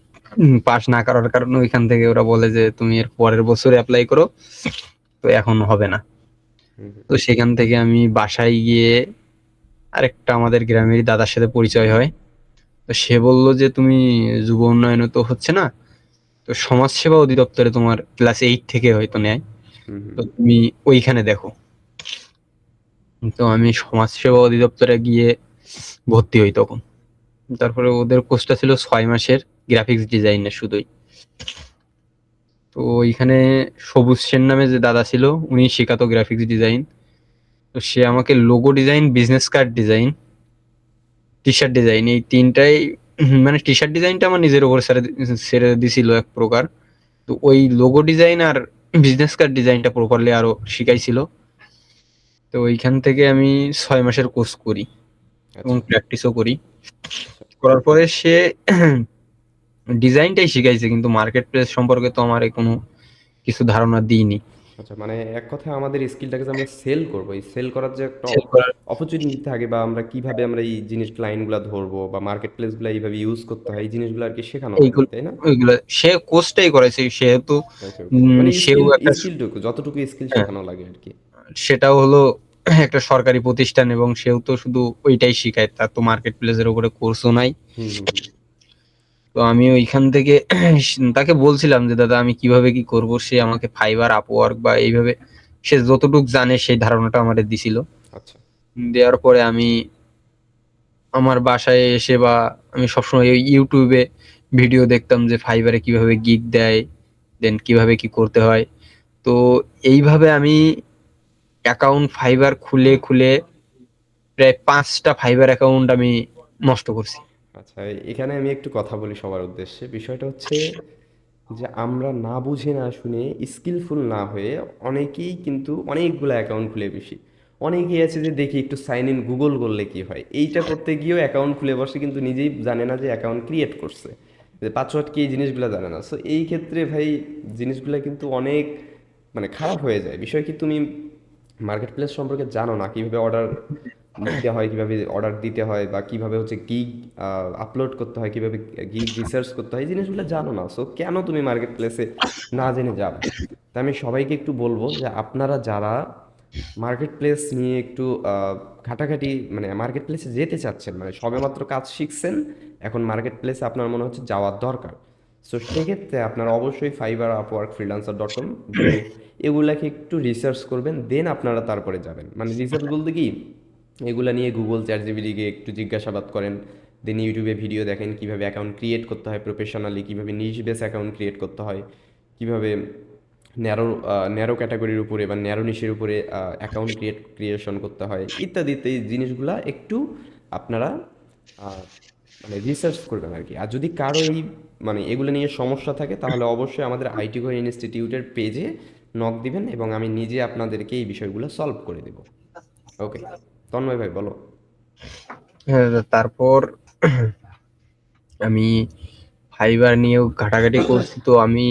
Speaker 3: পাস না করার কারণে ওইখান থেকে ওরা বলে যে তুমি এর পরের বছর অ্যাপ্লাই করো, তো এখন হবে না।
Speaker 1: হুম হুম,
Speaker 3: তো সেখান থেকে আমি বাসায় গিয়ে আরেকটা আমাদের গ্রামেরই দাদার সাথে পরিচয় হয়। তো সে বলল যে তুমি যুব উন্নয়নে তো হচ্ছে না, তো সমাজসেবা অধিদপ্তরে তোমার ক্লাস 8 থেকে হয়তো নেয়,
Speaker 1: হুম হুম,
Speaker 3: তো তুমি ওইখানে দেখো। তো আমি সমাজসেবা অধিদপ্তরে গিয়ে ভর্তি হই তখন। তারপরে ওদের কোর্সটা ছিল 6 মাসের, গ্রাফিক্স ডিজাইনের শুধুই। তো ওইখানে সবুজ সেন নামে যে দাদা ছিল, উনি শেখাতো গ্রাফিক্স ডিজাইন। তো সে আমাকে logo design, business card design, T shirt design, এই তিনটাই মানে টি শার্ট ডিজাইনটা আমার নিজের উপর ছেড়ে ছেড়ে দিছিল এক প্রকার। তো ওই লোগো ডিজাইন আর বিজনেস কার্ড ডিজাইনটা প্রপারলি আরো শিখাইছিল। তো ওইখান থেকে আমি 6 মাসের কোর্স করি এবং
Speaker 1: আচ্ছা
Speaker 3: প্র্যাকটিসও করি।
Speaker 1: আচ্ছা
Speaker 3: করার পরে সে ডিজাইনটাই শিখাইছে, কিন্তু মার্কেট প্লেস সম্পর্কে তো আমার কোনো কিছু ধারণা দিইনি।
Speaker 1: আচ্ছা, মানে এক কথায় আমাদের স্কিলটাকে যে আমরা সেল করবো, এই সেল করার যে একটা
Speaker 3: সেল করার
Speaker 1: অপরচুনিটি থাকে, বা আমরা কিভাবে আমরা এই জিনিস ক্লায়েন্টগুলো ধরবো বা মার্কেট প্লেসগুলো এইভাবে ইউজ করতে হয়, এই জিনিসগুলো আর কি শেখানো হয়,
Speaker 3: এইগুলো,
Speaker 1: তাই না?
Speaker 3: ওইগুলো সে কোর্সটাই করাইছে সেহেতু।
Speaker 1: ওকে ওকে, মানে
Speaker 3: সেও
Speaker 1: স্কিল,
Speaker 3: একটা
Speaker 1: স্কিলটুকু যতটুকু স্কিল
Speaker 3: হ্যাঁ,
Speaker 1: শেখানো লাগে আর কি।
Speaker 3: সেটাও হলো একটা সরকারি প্রতিষ্ঠান এবং সেও তো শুধু ওইটাই শিখায়, তার তো মার্কেট প্লেসের উপরে কোর্সও নাই।
Speaker 1: হুম হুম হুম,
Speaker 3: তো আমি ওইখান থেকে তাকে বলছিলাম যে দাদা আমি কিভাবে কি করব, সে আমাকে ফাইবার, আপওয়ার্ক বা এইভাবে সে যতটুক জানে সেই ধারণাটা আমাদের দিছিল।
Speaker 1: আচ্ছা
Speaker 3: দেওয়ার পরে আমি আমার বাসায় এসে বা আমি সবসময় ওই ইউটিউবে ভিডিও দেখতাম যে ফাইবারে কিভাবে গিগ দেয়, দেন কিভাবে কি করতে হয়। তো এইভাবে আমি অ্যাকাউন্ট ফাইবার খুলে খুলে প্রায় 5টা ফাইবার অ্যাকাউন্ট আমি নষ্ট করছি।
Speaker 1: আচ্ছা, এখানে আমি একটু কথা বলি সবার উদ্দেশ্যে। বিষয়টা হচ্ছে যে আমরা না বুঝে না শুনে স্কিলফুল না হয়ে অনেকেই কিন্তু অনেকগুলো অ্যাকাউন্ট খুলে বসি। অনেকেই আছে যে দেখি একটু সাইন ইন গুগল করলে কি হয়, এইটা করতে গিয়েও অ্যাকাউন্ট খুলে বসে, কিন্তু নিজেই জানে না যে অ্যাকাউন্ট ক্রিয়েট করছে, যে পাসওয়ার্ড কি, এই জিনিসগুলো জানে না। সো এই ক্ষেত্রে ভাই জিনিসগুলো কিন্তু অনেক মানে খারাপ হয়ে যায়। বিষয় কি, তুমি মার্কেট প্লেস সম্পর্কে জানো না, কিভাবে অর্ডার নিতে হয়, কিভাবে অর্ডার দিতে হয়, বা কিভাবে হচ্ছে গিগ আপলোড করতে হয়, কিভাবে গিগ রিসার্চ করতে হয়, এই জিনিসগুলো জানো না। সো কেন তুমি মার্কেট প্লেসে না জেনে যাবে? তাই আমি সবাইকে একটু বলবো যে আপনারা যারা মার্কেট প্লেস নিয়ে একটু ঘাটাঘাটি, মানে মার্কেট প্লেসে যেতে চাচ্ছেন, মানে সবেমাত্র কাজ শিখছেন, এখন মার্কেট প্লেসে আপনার মনে হচ্ছে যাওয়ার দরকার, সো সেক্ষেত্রে আপনারা অবশ্যই ফাইবার, আপওয়ার্ক, ফ্রিল্যান্সার.com, ভিউ, এগুলাকে একটু রিসার্চ করবেন, দেন আপনারা তারপরে যাবেন। মানে রিসার্চ বলতে কি, এগুলা নিয়ে গুগল, চ্যাট জিপিটিকে একটু জিজ্ঞাসাবাদ করেন, দেন ইউটিউবে ভিডিও দেখেন কীভাবে অ্যাকাউন্ট ক্রিয়েট করতে হয় প্রফেশনালি, কীভাবে নিশ বেস অ্যাকাউন্ট ক্রিয়েট করতে হয়, কীভাবে ন্যারো ন্যারো ক্যাটাগরির উপরে বা ন্যারো নিশের উপরে অ্যাকাউন্ট ক্রিয়েশন করতে হয়, ইত্যাদি ইত্যাদি জিনিসগুলা একটু আপনারা আহ, মানে রিসার্চ করবেন আর কি। আর যদি কারো এই মানে এগুলো নিয়ে সমস্যা থাকে, তাহলে অবশ্যই আমাদের আইটি কোর ইনস্টিটিউটের পেজে নক দিবেন, এবং আমি নিজে আপনাদেরকে এই বিষয়গুলো সলভ করে দেব। ওকে, তন্ময় ভাই বলো।
Speaker 3: তারপর আমি ফাইবার নিয়েও ঘাটাঘাটি করছি। তো আমি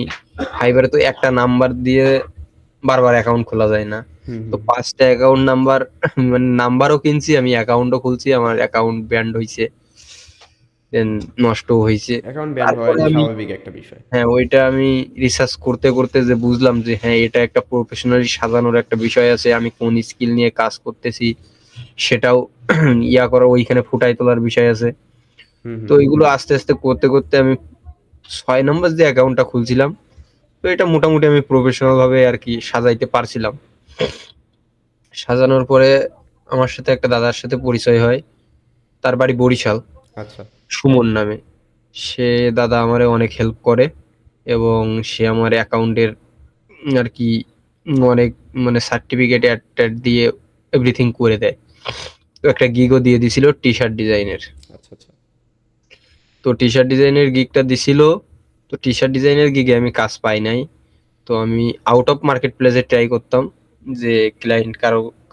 Speaker 3: ফাইবারে তো একটা নাম্বার দিয়ে বারবার অ্যাকাউন্ট খোলা যায় না।
Speaker 1: হুম
Speaker 3: তো
Speaker 1: হুম,
Speaker 3: 5টা অ্যাকাউন্ট নাম্বার, মানে নাম্বারও কিনছি, আমি অ্যাকাউন্টও খুলছি, আমার অ্যাকাউন্ট ব্যান্ড হয়েছে, দেন নষ্ট হয়েছে।
Speaker 1: অ্যাকাউন্ট ব্যান হওয়া
Speaker 3: তারপরে
Speaker 1: এটা
Speaker 3: আমি
Speaker 1: স্বাভাবিক একটা বিষয়।
Speaker 3: হ্যাঁ, ওইটা আমি রিসার্চ করতে করতে যে বুঝলাম যে হ্যাঁ এটা একটা প্রফেশনালি সাজানোর একটা বিষয় আছে, আমি কোন স্কিল নিয়ে কাজ করতেছি সেটাও ইয়া করার, ওইখানে ফুটাই তোলার বিষয় আছে।
Speaker 1: হুম
Speaker 3: তো
Speaker 1: হুম,
Speaker 3: এইগুলো আস্তে আস্তে করতে করতে আমি 6 নম্বর যে অ্যাকাউন্টটা খুলছিলাম, তো এটা মোটামুটি আমি প্রফেশনাল ভাবে আর কি সাজাইতে পারছিলাম। সাজানোর পরে আমার সাথে একটা দাদার সাথে পরিচয় হয়। তার বাড়ি বরিশাল,
Speaker 1: আচ্ছা।
Speaker 3: সুমন নামে। সে দাদা আমারে অনেক হেল্প করে এবং সে আমার অ্যাকাউন্টের আর কি অনেক মানে সার্টিফিকেট অ্যাড দিয়ে এভরিথিং করে দেয়। তো একটা গিগও দিয়ে দিছিল টি শার্ট ডিজাইনের।
Speaker 1: আচ্ছা আচ্ছা।
Speaker 3: তো টি শার্ট ডিজাইনের গিগটা দিছিল। তো টি শার্ট ডিজাইনের গিগে আমি কাজ পাই নাই। তো আমি আউট অফ মার্কেট প্লেসে ট্রাই করতাম যে ক্লায়েন্ট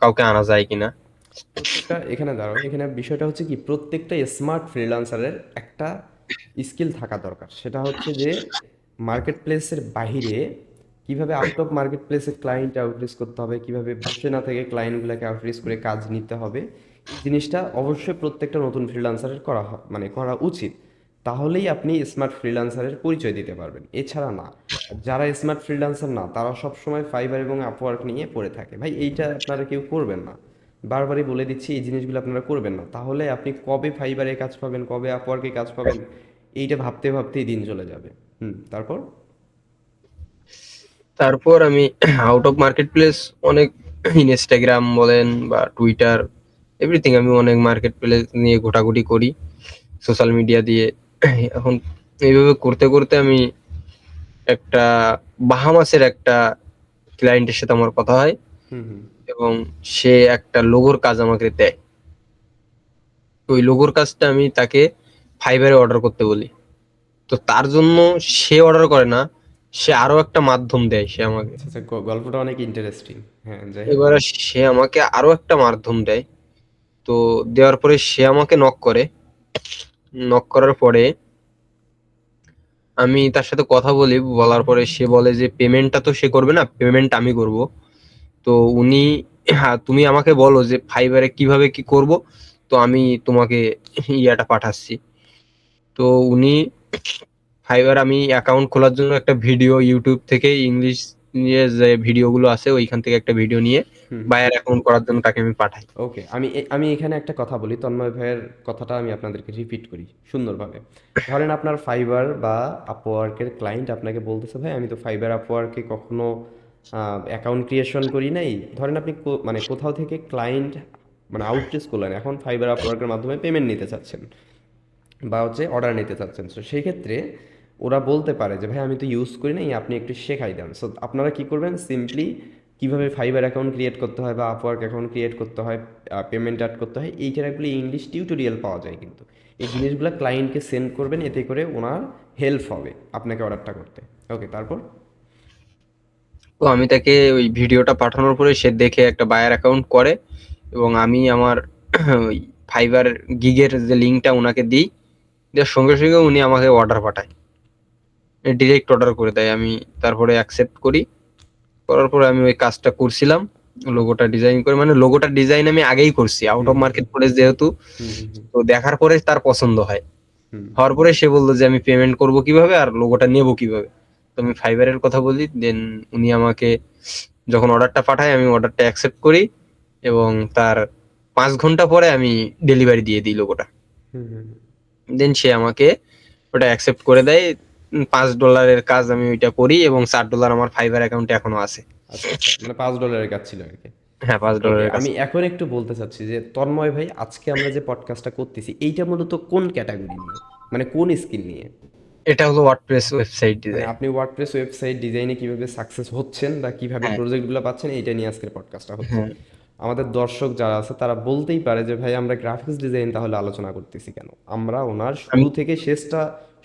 Speaker 3: কাউকে আনা যায় কিনা।
Speaker 1: প্রত্যেকটা এখানে দাঁড়াও, এখানে বিষয়টা হচ্ছে কি, প্রত্যেকটা স্মার্ট ফ্রিল্যান্সারের একটা স্কিল থাকা দরকার। সেটা হচ্ছে যে মার্কেট প্লেসের বাহিরে কিভাবে আউট অফ মার্কেট প্লেসে ক্লায়েন্ট আউটরিচ করতে হবে, কিভাবে বসে না থেকে ক্লায়েন্টগুলোকে আউটরিচ করে কাজ নিতে হবে, এই জিনিসটা অবশ্যই প্রত্যেকটা নতুন ফ্রিল্যান্সারের মানে করা উচিত। তাহলেই আপনি স্মার্ট ফ্রিল্যান্সারের পরিচয় দিতে পারবেন, এছাড়া না। যারা স্মার্ট ফ্রিল্যান্সার না, তারা সবসময় ফাইবার এবং আপওয়ার্ক নিয়ে পড়ে থাকে। ভাই এইটা আপনারা কেউ করবেন না, বারবারই বলে দিচ্ছি, এই জিনিসগুলো আপনারা করবেন না। তাহলে আপনি কবে ফাইবারে কাজ পাবেন, কবে আপওয়ার্কে কাজ পাবেন, এইটা ভাবতে ভাবতেই দিন চলে যাবে। তারপর?
Speaker 3: তারপর আমি আউট অফ মার্কেট প্লেস অনেক ইনস্টাগ্রাম বলেন বা টুইটার এভরিথিং আমি অনেক মার্কেট প্লেস নিয়ে ঘোটাঘুটি করি সোশ্যাল মিডিয়া দিয়ে। এখন এইভাবে করতে করতে আমি একটা বাহামাসের একটা ক্লায়েন্টের সাথে আমার কথা হয়
Speaker 1: হুম হুম
Speaker 3: এবং সে একটা লোগোর কাজ আমাকে দেয়। ওই লোগোর কাজটা আমি তাকে ফাইবারে অর্ডার করতে বলি। তো তার জন্য সে অর্ডার করে না, সে আরো একটা মাধ্যম দেয় সে আমাকে।
Speaker 1: আচ্ছা আচ্ছা, গল্পটা অনেক ইন্টারেস্টিং। হ্যাঁ, যাই হোক।
Speaker 3: এবারে সে আমাকে আরো একটা মাধ্যম দেয়। তো দেওয়ার পরে সে আমাকে নক করে। নক করার পরে আমি তার সাথে কথা বলি, বলার পরে সে বলে যে পেমেন্টটা তো সে করবে না, পেমেন্ট আমি করব। তো উনি হ্যাঁ, তুমি আমাকে বলো যে ফাইবারে কিভাবে কি করব, তো আমি তোমাকে ইয়াটা পাঠাচ্ছি। তো উনি ফাইবার আমি অ্যাকাউন্ট খোলার জন্য একটা ভিডিও ইউটিউব থেকে ইংলিশ নিয়ে যে ভিডিওগুলো আছে ওইখান থেকে একটা ভিডিও নিয়ে
Speaker 1: হুম হুম
Speaker 3: বায়ার অ্যাকাউন্ট করার জন্য তাকে আমি পাঠাই।
Speaker 1: ওকে, আমি এখানে একটা কথা বলি, তন্ময় ভাইয়ের কথাটা আমি আপনাদেরকে রিপিট করি সুন্দরভাবে। ধরেন আপনার ফাইবার বা আপওয়ার্কের ক্লায়েন্ট আপনাকে বলতেছে, ভাই আমি তো ফাইবার আপওয়ার্কে কখনো অ্যাকাউন্ট ক্রিয়েশন করি নাই। ধরেন আপনি মানে কোথাও থেকে ক্লায়েন্ট মানে আউটরিচ করলেন, এখন ফাইবার আপওয়ার্কের মাধ্যমে পেমেন্ট নিতে চাচ্ছেন বা হচ্ছে অর্ডার নিতে চাচ্ছেন। সো সেই ক্ষেত্রে ওরা বলতে পারে যে ভাই আমি তো ইউজ করি নাই, আপনি একটু শেখাই দেন। সো আপনারা কি করবেন, সিম্পলি কিভাবে ফাইবার অ্যাকাউন্ট ক্রিয়েট করতে হয় বা আপওয়ার্ক অ্যাকাউন্ট ক্রিয়েট করতে হয়, পেমেন্ট অ্যাড করতে হয়, এই টাইপগুলো ইংলিশ টিউটোরিয়াল পাওয়া যায় কিন্তু। এই জিনিসগুলো ক্লায়েন্টকে সেন্ড করবেন, এতে করে ওনার হেল্প হবে আপনাকে অর্ডারটা করতে। ওকে, তারপর?
Speaker 3: তো আমি তাকে ওই ভিডিওটা পাঠানোর পরে সে দেখে একটা বায়ার অ্যাকাউন্ট করে এবং আমি আমার ওই ফাইবার গিগের যে লিঙ্কটা ওনাকে দিই, দেওয়ার সঙ্গে সঙ্গে উনি আমাকে অর্ডার পাঠায়, ডিরেক্ট অর্ডার করে দেয়। আমি তারপরে অ্যাকসেপ্ট করি। করার পরে আমি ওই কাজটা করছিলাম, লোগোটা ডিজাইন করে, মানে লোগোটা ডিজাইন আমি আগেই করছি out
Speaker 1: hmm
Speaker 3: of
Speaker 1: hmm
Speaker 3: market place যেহেতু।
Speaker 1: হুম হুম হুম
Speaker 3: তো দেখার পরে তার পছন্দ হয়,
Speaker 1: হুম
Speaker 3: হওয়ার পরে সে বললো যে আমি পেমেন্ট করব কিভাবে আর লোগোটা নেবো কিভাবে। তো আমি ফাইবারের কথা বলি, দেন উনি আমাকে যখন অর্ডারটা পাঠায় আমি অর্ডারটা অ্যাকসেপ্ট করি এবং তার 5 ঘন্টা পরে আমি ডেলিভারি দিয়ে দিই লোগোটা।
Speaker 1: হুম হুম হুম।
Speaker 3: দেন সে আমাকে ওটা অ্যাকসেপ্ট করে দেয়। $5 কাজ আমি ওইটা করি এবং $4 আমার ফাইবার অ্যাকাউন্টে এখনো আছে।
Speaker 1: আচ্ছা আচ্ছা, মানে $5 কাজ ছিল আর কি।
Speaker 3: হ্যাঁ, পাঁচ
Speaker 1: ওকে,
Speaker 3: ডলারের কাজ।
Speaker 1: আমি এখন একটু বলতে চাচ্ছি যে তন্ময় ভাই, আজকে আমরা যে পডকাস্টটা করতেছি এইটা মূলত কোন ক্যাটাগরি নিয়ে, মানে কোন স্কিল নিয়ে?
Speaker 3: এটা হলো ওয়ার্ডপ্রেস ওয়েবসাইট
Speaker 1: মানে
Speaker 3: ডিজাইন।
Speaker 1: আপনি ওয়ার্ডপ্রেস ওয়েবসাইট ডিজাইনে কিভাবে সাকসেস হচ্ছেন বা কিভাবে
Speaker 3: হ্যাঁ,
Speaker 1: প্রজেক্টগুলো পাচ্ছেন, এইটা নিয়ে আজকের পডকাস্টটা হচ্ছে।
Speaker 3: হ্যাঁ।
Speaker 1: আমাদের দর্শক যারা আছে তারা বলতেই পারে যে ভাই আমরা গ্রাফিক্স ডিজাইন তাহলে আলোচনা করতেছি কেন, আমরা ওনার
Speaker 3: আমি
Speaker 1: শুরু থেকে শেষটা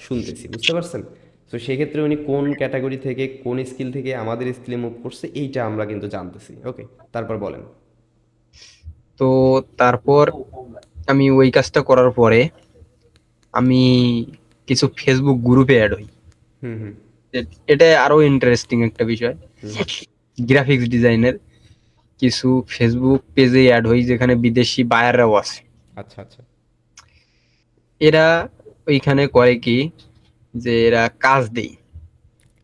Speaker 1: শুনতেছি, বুঝতে পারছেন? তো সেক্ষেত্রে উনি কোন ক্যাটাগরি থেকে কোন স্কিল থেকে আমাদের স্কিলে মুভ করছে এইটা আমরা কিন্তু জানতেছি। ওকে, তারপর বলেন।
Speaker 3: তো তারপর আমি ওই কাজটা করার পরে আমি কিছু ফেসবুক গ্রুপে অ্যাড হই।
Speaker 1: হুম হুম
Speaker 3: এটা আরো ইন্টারেস্টিং একটা বিষয়।
Speaker 1: হুম
Speaker 3: গ্রাফিক্স ডিজাইনের কিছু ফেসবুক পেজে অ্যাড হই যেখানে বিদেশি বায়াররাও আছে।
Speaker 1: আচ্ছা আচ্ছা।
Speaker 3: এরা ওইখানে করে কি, যে এরা কাজ দেয়,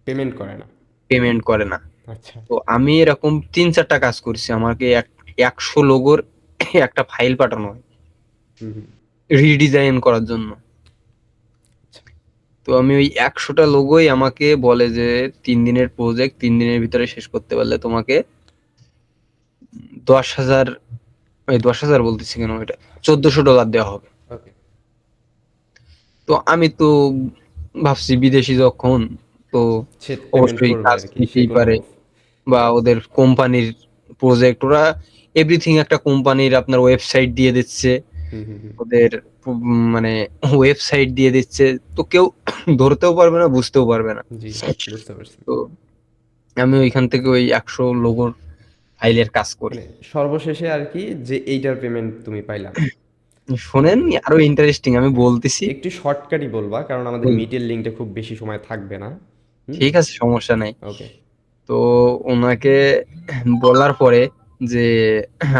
Speaker 1: পেমেন্ট করে না?
Speaker 3: পেমেন্ট করে না।
Speaker 1: আচ্ছা।
Speaker 3: তো আমি এরকম 3-4টা কাজ করছি, আমাকে 100 লোগোর একটা ফাইল পাঠানো হয়
Speaker 1: হুম হুম
Speaker 3: রিডিজাইন করার জন্য।
Speaker 1: আচ্ছা।
Speaker 3: তো আমি ওই 100টা লোগোই আমাকে বলে যে 3 দিনের প্রজেক্ট, 3 দিনের ভিতরে শেষ করতে পারলে তোমাকে 10,000, ওই 10,000 বলতেছি কেন, এটা $1,400 দেওয়া হবে। তো আমি তো ভাবছি বিদেশি যখন, তো
Speaker 1: সে পেমেন্ট
Speaker 3: অবশ্যই
Speaker 1: করবে
Speaker 3: কাজ
Speaker 1: আর কি, সে
Speaker 3: দিতেই
Speaker 1: কোনো
Speaker 3: পারে, বা ওদের কোম্পানির প্রজেক্ট, ওরা এভরিথিং একটা কোম্পানির আপনার ওয়েবসাইট দিয়ে দিচ্ছে,
Speaker 1: হুম হুম হুম,
Speaker 3: ওদের মানে ওয়েবসাইট দিয়ে দিচ্ছে, তো কেউ ধরতেও পারবে না, বুঝতেও পারবে না।
Speaker 1: জি বুঝতে পারছি।
Speaker 3: তো আমি ওইখান থেকে ওই 100 লোগোর ফাইলের কাজ করি।
Speaker 1: মানে সর্বশেষে আর কি যে এইটার পেমেন্ট তুমি পাইলা।
Speaker 3: শোনেন,
Speaker 1: ওকে,
Speaker 3: আরো ইন্টারেস্টিং আমি
Speaker 1: হ্যাঁ,
Speaker 3: বলতেছি।
Speaker 1: একটু শর্টকাটই বলবা কারণ আমাদের
Speaker 3: বলি,
Speaker 1: মিটের লিঙ্কটা খুব বেশি সময় থাকবে না। হুম,
Speaker 3: ঠিক আছে, সমস্যা নাই।
Speaker 1: ওকে।
Speaker 3: তো ওনাকে বলার পরে যে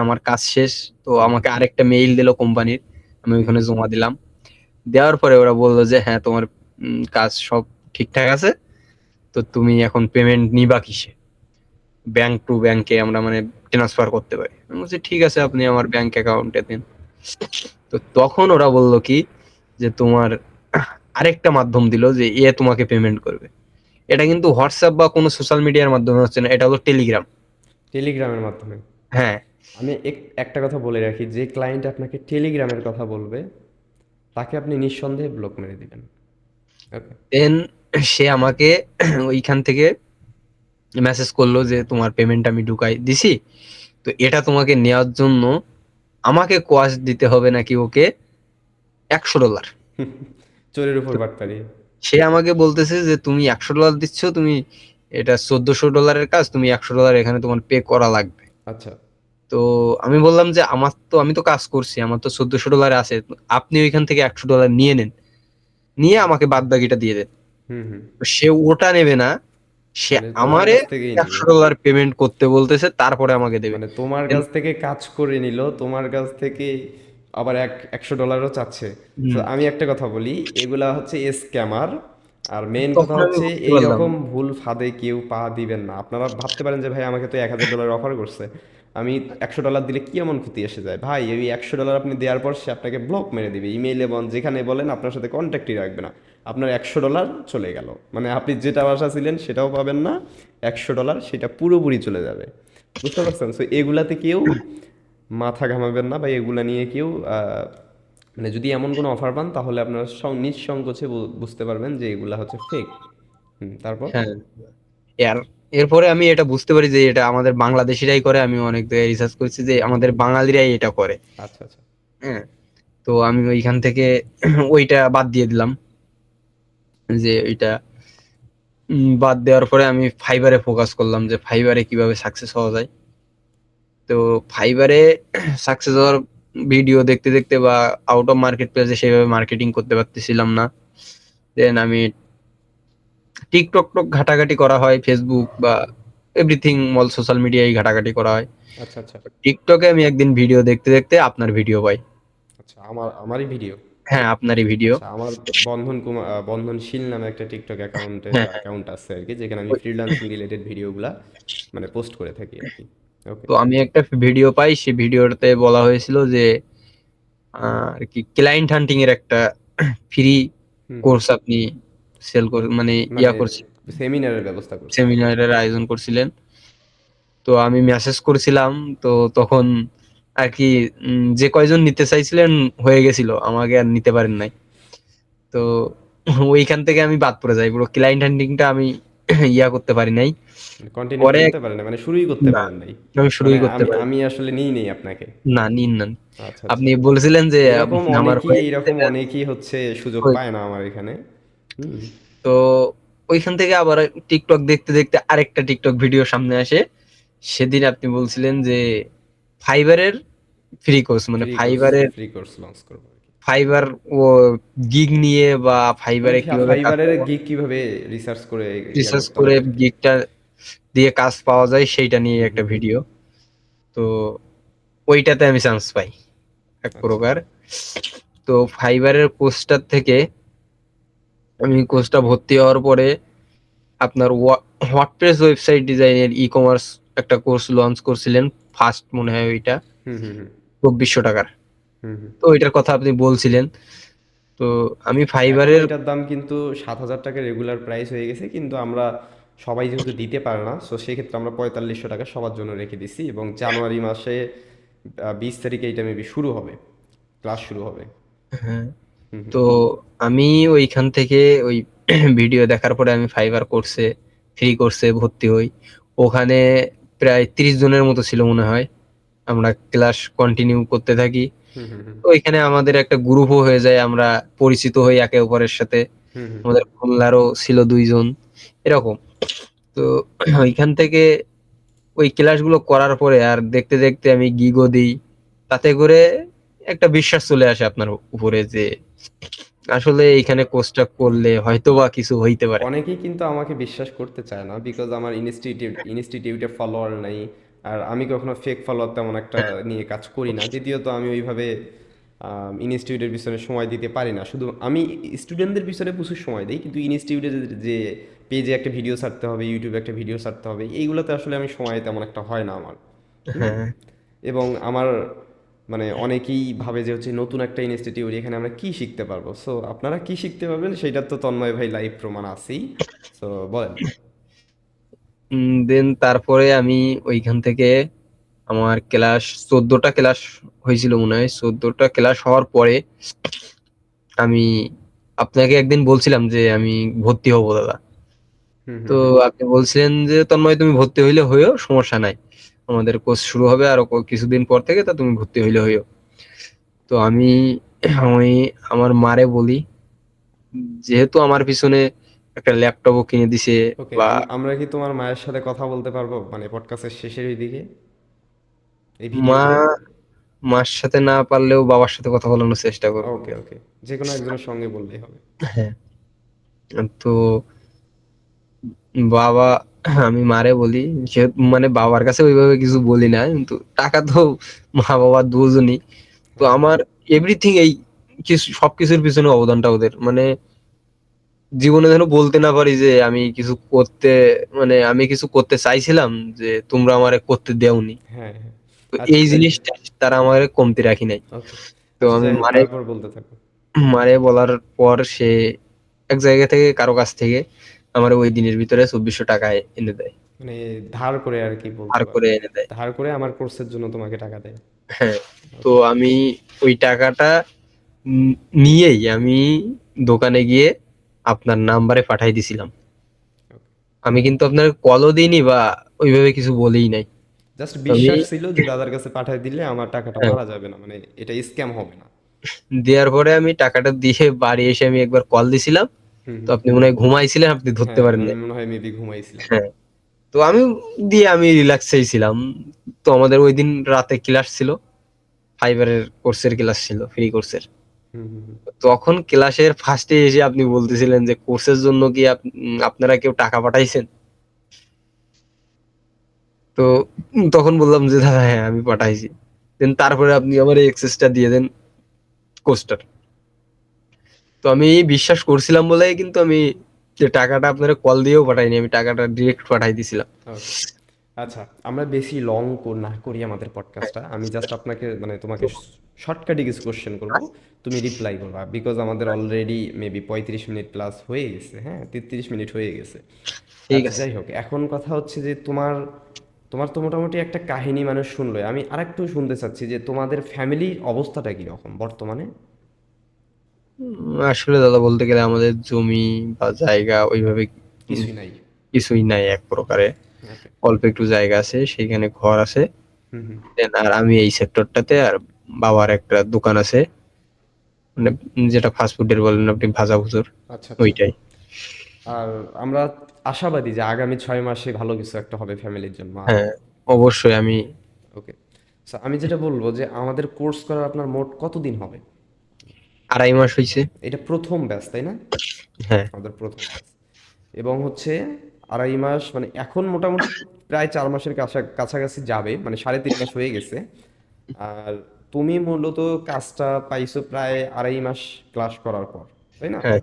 Speaker 3: আমার কাজ শেষ, তো
Speaker 1: হুম
Speaker 3: আমাকে আরেকটা মেইল দিল কোম্পানির, আমি
Speaker 1: হুম
Speaker 3: ওইখানে
Speaker 1: হুম,
Speaker 3: জমা দিলাম। দেওয়ার পরে ওরা বললো যে হ্যাঁ, তোমার কাজ সব ঠিকঠাক আছে, তো তুমি এখন পেমেন্ট নিবা কিসে, ব্যাংক টু ব্যাংকে আমরা মানে ট্রান্সফার করতে পারি। আমি বলছি ঠিক আছে, আপনি আমার ব্যাংক অ্যাকাউন্টে দিন। তো তখন ওরা বললো কি, যে তোমার আরেকটা মাধ্যম দিল যে এ তোমাকে পেমেন্ট করবে। এটা কিন্তু হোয়াটসঅ্যাপ বা কোনো সোশ্যাল মিডিয়ার মাধ্যমে হচ্ছে না, এটা হলো টেলিগ্রাম।
Speaker 1: টেলিগ্রামের মাধ্যমে।
Speaker 3: হ্যাঁ।
Speaker 1: আমি একটা কথা বলে রাখি, যে ক্লায়েন্ট আপনাকে টেলিগ্রামের কথা বলবে তাকে আপনি নিঃসন্দেহে ব্লক মেরে দিবেন। ওকে।
Speaker 3: দেন সে আমাকে ওইখান থেকে মেসেজ করলো যে তোমার পেমেন্ট আমি ঢুকাই দিছি, তো এটা তোমাকে নেওয়ার জন্য আমাকে কোয়াশ দিতে হবে নাকি ওকে $100।
Speaker 1: চোরের উপর
Speaker 3: তো
Speaker 1: বাটপারি।
Speaker 3: সে আমাকে বলতেছে যে তুমি $100 দিচ্ছ, তুমি এটা $1400 কাজ, তুমি $100 এখানে তোমার পে করা লাগবে।
Speaker 1: আচ্ছা।
Speaker 3: তো আমি বললাম যে আমি তো কাজ করছি, আমার তো $1400 আছে, আপনি ওইখান থেকে $100 নিয়ে নেন, নিয়ে আমাকে বাদ বাকিটা দিয়ে দেন।
Speaker 1: হুম হুম,
Speaker 3: তো সে ওটা নেবে না, সে
Speaker 1: মানে তোমার
Speaker 3: আমারে
Speaker 1: কাছ থেকেই নিবে।
Speaker 3: $100 পেমেন্ট করতে বলতেছে, তারপরে আমাকে দেবে।
Speaker 1: মানে তোমার
Speaker 3: Then-
Speaker 1: কাছ থেকে কাজ করে নিল, তোমার কাছ থেকে আবার $100 চাচ্ছে। তো
Speaker 3: হুম,
Speaker 1: আমি একটা কথা বলি, এগুলা হচ্ছে স্ক্যামার। আর মেন কথা
Speaker 3: তখন আমি
Speaker 1: হচ্ছে
Speaker 3: বুঝতে
Speaker 1: এই
Speaker 3: পারলাম।
Speaker 1: রকম ভুল ফাঁদে কেউ পা দিবেন না। আপনারা ভাবতে পারেন যে ভাই আমাকে তো $1000 অফার করছে, আমি $100 দিলে কি এমন ক্ষতি এসে যায়? ভাই ওই $100 আপনি দেওয়ার পর সে আপনাকে ব্লক মেরে দিবে, ইমেইলে যেখানে বলেন আপনার সাথে কন্ট্যাক্টই রাখবে না। আপনার $100 চলে গেল, মানে আপনি যেটা আশা ছিলেন সেটাও পাবেন না, $100 সেটা পুরোপুরি চলে যাবে। বুঝতে পারছেন? সো এগুলাতে কেউ মাথা ঘামাবেন না, বা এগুলা নিয়ে কেউ মানে যদি এমন কোনো অফার পান তাহলে আপনারা নিঃসংকোচে বুঝতে পারবেন যে এগুলা হচ্ছে ফেক। হুম, তারপর?
Speaker 3: হ্যাঁ, এর এরপরে আমি এটা বুঝতে পারি যে এটা আমাদের বাংলাদেশিরাই করে। আমি অনেক জায়গায় রিসার্চ করেছি যে আমাদের বাঙালিরাই এটা করে।
Speaker 1: আচ্ছা আচ্ছা।
Speaker 3: হ্যাঁ। তো আমি ওইখান থেকে ওইটা বাদ দিয়ে দিলাম, যে ওইটা বাদ দেওয়ার পরে আমি ফাইবারে ফোকাস করলাম, যে ফাইবারে কিভাবে সাকসেস হওয়া যায়। তো ফাইবারে সাকসেস হওয়ার ভিডিও দেখতে দেখতে বা আউট অফ মার্কেট প্লেসে সেভাবে মার্কেটিং করতে পারতেছিলাম না। দেন আমি টিকটক টক ঘাটাঘাটি করা হয়, ফেসবুক বা এভরিথিং অল সোশ্যাল মিডিয়ায় ঘাটাঘাটি করা হয়।
Speaker 1: আচ্ছা আচ্ছা।
Speaker 3: টিকটকে আমি একদিন ভিডিও দেখতে দেখতে আপনার ভিডিও পাই।
Speaker 1: আচ্ছা, আমারই ভিডিও।
Speaker 3: হ্যাঁ, আপনারই ভিডিও।
Speaker 1: আচ্ছা, আমার বন্ধনশীল নামে একটা টিকটক
Speaker 3: হ্যাঁ, হ্যাঁ।
Speaker 1: অ্যাকাউন্ট আছে আর কি, যেখানে আমি ফ্রিল্যান্সিং রিলেটেড ভিডিওগুলা মানে পোস্ট করে থাকি আর কি। ওকে।
Speaker 3: তো আমি একটা ভিডিও পাই, সেই ভিডিওতে বলা হয়েছিল যে আর কি ক্লায়েন্ট হান্টিং এর একটা ফ্রি
Speaker 1: হুম হুম,
Speaker 3: কোর্স আপনি সেল করে মানে
Speaker 1: মানে
Speaker 3: করছি,
Speaker 1: সেমিনারের ব্যবস্থা করছে।
Speaker 3: সেমিনারের আয়োজন করছিলেন। তো আমি মেসেজ করছিলাম, তো তখন আর কি যে কয়জন নিতে চাইছিলেন হয়ে গেছিল, আমাকে আর নিতে পারেন নাই। তো ওইখান থেকে আমি বাদ পড়ে যাই, পুরো ক্লায়েন্ট হান্টিংটা আমি করতে পারি নাই।
Speaker 1: কন্টিনিউ
Speaker 3: পরে
Speaker 1: করতে পারেন না, মানে শুরুই করতে
Speaker 3: না,
Speaker 1: পারেন নাই।
Speaker 3: আমি
Speaker 1: মানে
Speaker 3: শুরুই করতে
Speaker 1: আমি
Speaker 3: পারি
Speaker 1: আমি আসলে নিই নেই আপনাকে।
Speaker 3: না, নিন না।
Speaker 1: আচ্ছা আচ্ছা।
Speaker 3: আপনি বলেছিলেন যে
Speaker 1: এরকম
Speaker 3: আমার
Speaker 1: অনেকেই
Speaker 3: হয়ে গেছে
Speaker 1: এইরকম
Speaker 3: ব্যাস,
Speaker 1: অনেকেই হচ্ছে সুযোগ
Speaker 3: হয়ে
Speaker 1: পায়
Speaker 3: গেছে।
Speaker 1: না আমার এখানে। হুম।
Speaker 3: তো ওইখান থেকে আবার টিকটক দেখতে দেখতে আরেকটা টিকটক ভিডিও সামনে আসে। সেদিন আপনি বলছিলেন যে ফাইবারের ফ্রি কোর্স, মানে ফাইবারের
Speaker 1: ফ্রি কোর্স লঞ্চ করবো আর কি।
Speaker 3: ফাইবার ও গিগ নিয়ে বা
Speaker 1: মানে
Speaker 3: ফাইবারে কিভাবে কাজ
Speaker 1: ফাইবারের
Speaker 3: করব,
Speaker 1: গিগ কিভাবে রিসার্চ করে
Speaker 3: রিসার্চ
Speaker 1: করতে
Speaker 3: করে
Speaker 1: হবে আর কি।
Speaker 3: গিগটা দিয়ে কাজ পাওয়া যায় সেইটা নিয়ে
Speaker 1: হুম
Speaker 3: একটা
Speaker 1: হুম,
Speaker 3: ভিডিও। তো ওইটাতে আমি চান্স পাই এক
Speaker 1: আচ্ছা।
Speaker 3: প্রকার। তো ফাইবারের কোর্সটার থেকে আমি কোর্সটা ভর্তি হওয়ার পরে আপনার ওয়ার্ডপ্রেস ওয়েবসাইট ডিজাইনের ই কমার্স একটা কোর্স লঞ্চ করছিলেন, ফার্স্ট মনে হয় ওইটা,
Speaker 1: হুম হুম হুম
Speaker 3: 2400 টাকার।
Speaker 1: হুম হুম।
Speaker 3: তো ওইটার কথা আপনি বলছিলেন। তো আমি
Speaker 1: এখন
Speaker 3: ফাইবারের
Speaker 1: ওইটার দাম কিন্তু $7000 রেগুলার প্রাইস হয়ে গেছে, কিন্তু আমরা সবাই যেহেতু দিতে পারে না, সো সেক্ষেত্রে আমরা $4500 সবার জন্য রেখে দিছি, এবং জানুয়ারি মাসে 20 তারিখে এটা মেবি শুরু হবে, ক্লাস শুরু হবে।
Speaker 3: হ্যাঁ,
Speaker 1: হুম হুম
Speaker 3: তো আমি ওইখান থেকে ওই ভিডিও দেখার পরে আমি ফাইবার কোর্সে ফ্রি কোর্সে ভর্তি হই। ওখানে প্রায় 30 জনের মতো ছিল মনে হয়। আমরা ক্লাস কন্টিনিউ করতে থাকি।
Speaker 1: হুম হুম হুম
Speaker 3: তো ওইখানে আমাদের একটা গ্রুপও হয়ে যায়, আমরা পরিচিত হই একে অপরের সাথে।
Speaker 1: হুম হুম
Speaker 3: আমাদের খুলনারও ছিল 2 জন এরকম। তো ওইখান থেকে ওই ক্লাসগুলো করার পরে আর দেখতে দেখতে আমি গিগও দিই। তাতে করে একটা বিশ্বাস চলে আসে আপনার উপরে যে আসলে এইখানে কোর্সটা করলে হয়তোবা কিছু হইতে পারে।
Speaker 1: অনেকেই কিন্তু আমাকে বিশ্বাস করতে চায় না, বিকজ আমার ইনস্টিটিউটে ফলোয়ার নাই। আর আমি কখনো ফেক ফলোয়ার তেমন একটা নিয়ে কাজ করি না। দ্বিতীয়ত আমি ওইভাবে ইনস্টিটিউটের পিছনে সময় দিতে পারি না। শুধু আমি স্টুডেন্টদের পিছনে প্রচুর সময় দিই, কিন্তু ইনস্টিটিউটে যে পেজে একটা ভিডিও ছাড়তে হবে, ইউটিউবে একটা ভিডিও ছাড়তে হবে, এইগুলোতে আসলে আমি সময় তেমন একটা হয় না আমার। হুম।
Speaker 3: হ্যাঁ।
Speaker 1: এবং আমার মানে অনেকেই ভাবে যে হচ্ছে নতুন একটা ইনস্টিটিউট, এখানে আমরা কি শিখতে পারবো। সো আপনারা কি শিখতে পারবেন সেটা তো তন্ময় ভাই লাইভ প্রমাণ আছেই। সো বলেন।
Speaker 3: দেন তারপরে আমি ওইখান থেকে আমার ক্লাস 14টা ক্লাস হয়েছিল মনে হয়। 14টা ক্লাস হওয়ার পরে আমি আপনাকে একদিন বলছিলাম যে আমি ভর্তি হব দাদা।
Speaker 1: হুম
Speaker 3: তো
Speaker 1: হুম হুম
Speaker 3: আপনি বলছিলেন যে তন্ময় তুমি ভর্তি হইলে হইও, সমস্যা নাই, আমাদের কোর্স শুরু হবে আরো কিছুদিন পর থেকে, তা তুমি ভর্তি হইলে হইও। তো আমি আমার মারে বলি, যেহেতু আমার পিছনে একটা ল্যাপটপও কিনে দিছে
Speaker 1: ওকে,
Speaker 3: বা
Speaker 1: আমরা কি তোমার মায়ের সাথে কথা বলতে পারবো মানে পডকাস্টের শেষের ওই দিকে, এই ভিডিওর
Speaker 3: মা
Speaker 1: পরে?
Speaker 3: মার সাথে না পারলেও বাবার সাথে কথা বলানোর চেষ্টা করবো।
Speaker 1: ওকে ওকে, যে কোনো একজনের সঙ্গে বললেই হবে।
Speaker 3: হ্যাঁ। তো বাবা, আমি মারে বলি, সে মানে বাবার কাছে ওইভাবে কিছু বলি না, কিন্তু টাকা তো মা বাবা দুজনই। তো
Speaker 1: হ্যাঁ হ্যাঁ।
Speaker 3: আমার এভরিথিং এই কিছু সবকিছুর পিছনে অবদানটা ওদের। মানে জীবনে যেন বলতে না পারি যে আমি কিছু করতে, মানে আমি কিছু করতে চাইছিলাম যে তোমরা আমারে করতে দেওনি।
Speaker 1: হ্যাঁ হ্যাঁ।
Speaker 3: তো
Speaker 1: আচ্ছা
Speaker 3: এই
Speaker 1: যাই হোক।
Speaker 3: জিনিসটা তারা আমারে কমতি রাখি নাই।
Speaker 1: ওকে।
Speaker 3: তো
Speaker 1: আচ্ছা
Speaker 3: আমি
Speaker 1: যাই হোক,
Speaker 3: মারে
Speaker 1: তারপর বলতে থাকো।
Speaker 3: মারে বলার পর সে এক জায়গা থেকে কারো কাছ থেকে আমার ওই দিনের ভিতরে 2400 টাকা এনে দেয়।
Speaker 1: মানে ধার করে আর কি বলতে
Speaker 3: ধার
Speaker 1: পারো।
Speaker 3: করে এনে দেয়।
Speaker 1: ধার করে আমার কোর্সের জন্য তোমাকে টাকা দেয়।
Speaker 3: হ্যাঁ। তো
Speaker 1: ওকে।
Speaker 3: আমি ওই টাকাটা উম নিয়েই আমি দোকানে গিয়ে আপনার নাম্বারে পাঠাই দিছিলাম। আমি কিন্তু আপনার কলও দিইনি বা ওইভাবে কিছু বলেই নাই।
Speaker 1: জাস্ট
Speaker 3: তো আমি
Speaker 1: বিশ্বাস ছিল যে দাদার কাছে পাঠিয়ে দিলে আমার টাকাটা
Speaker 3: হ্যাঁ,
Speaker 1: মারা যাবে না, মানে এটা স্ক্যাম হবে না।
Speaker 3: দেওয়ার পরে আমি টাকাটা দিয়ে বাড়ি এসে আমি একবার কল দিছিলাম।
Speaker 1: হুম
Speaker 3: তো
Speaker 1: হুম।
Speaker 3: আপনি মনে হয় ঘুমাইছিলেন, আপনি ধরতে
Speaker 1: হ্যাঁ,
Speaker 3: পারেন
Speaker 1: আমি
Speaker 3: নাই।
Speaker 1: মনে হয় মেবি ঘুমাইছিলাম।
Speaker 3: হ্যাঁ। তো আমি রিল্যাক্সেই ছিলাম। তো আমাদের ঐদিন রাতে ক্লাস ছিল। ফাইবারের কোর্সের ক্লাস ছিল, ফ্রি কোর্সের।
Speaker 1: হুম হুম হুম।
Speaker 3: তখন ক্লাসের ফার্স্টে এসে আপনি বলতেছিলেন যে কোর্সের জন্য কি আপনারা কেউ টাকা পাঠাইছেন? তো তখন বললাম যে দাদা হ্যাঁ আমি পাঠাইছি। দেন তারপরে আপনি আমার এক্সেসটা দিয়ে দেন কোর্সটার। তো আমি বিশ্বাস করছিলাম বলেই কিন্তু আমি যে টাকাটা আপনারা কল দিয়েও পাঠাইনি, আমি টাকাটা ডিরেক্ট পাঠাই দিছিলাম।
Speaker 1: ওকে। আচ্ছা, আমরা বেশি লং না করি আমাদের পডকাস্টটা। আমি জাস্ট আপনাকে মানে তোমাকে শর্টকাটে কিছু কোশ্চেন করব, তুমি রিপ্লাই করবা, বিকজ আমাদের অলরেডি মেবি 35 মিনিট প্লাস হয়ে গেছে। হ্যাঁ, 33 মিনিট হয়ে গেছে।
Speaker 3: ঠিক
Speaker 1: আচ্ছা
Speaker 3: আছে।
Speaker 1: যাই হোক, এখন কথা হচ্ছে যে তোমার তোমার তো মোটামুটি একটা কাহিনী মানুষ শুনলোই, আমি আরেকটু শুনতে চাচ্ছি যে তোমাদের ফ্যামিলির অবস্থাটা কীরকম বর্তমানে।
Speaker 3: আসলে দাদা বলতে গেলে আমাদের জমি বা জায়গা ওইভাবে উম,
Speaker 1: কিছুই নাই।
Speaker 3: কিছুই নাই এক প্রকারে।
Speaker 1: ওকে।
Speaker 3: অল্প একটু জায়গা আছে, সেইখানে ঘর আছে।
Speaker 1: হুম হুম।
Speaker 3: Then আর আমি এই সেক্টরটাতে, আর বাবার একটা দোকান আছে, মানে যেটা ফাস্টফুডের বলেন আপনি, ভাজা ভুজুর,
Speaker 1: আচ্ছা আচ্ছা।
Speaker 3: ওইটাই।
Speaker 1: আর আমরা আশাবাদী যে আগামী 6 মাসে ভালো কিছু একটা হবে ফ্যামিলির জন্য।
Speaker 3: হ্যাঁ, অবশ্যই আমি
Speaker 1: ওকে। আমি যেটা বলবো যে আমাদের কোর্স করার আপনার মোট কতদিন হবে?
Speaker 3: 2.5 মাস হয়েছে।
Speaker 1: এটা প্রথম ব্যাচ তাই না?
Speaker 3: হ্যাঁ।
Speaker 1: আমাদের প্রথম ব্যাচ। এবং হচ্ছে 2.5 মাস মানে এখন মোটামুটি প্রায় 4 মাসের কাছাকাছি যাবে, মানে 3.5 মাস হয়ে গেছে। আর তুমি মূলত কাজটা পাইছো প্রায় 2.5 মাস ক্লাস করার পর, তাই না?
Speaker 3: হ্যাঁ।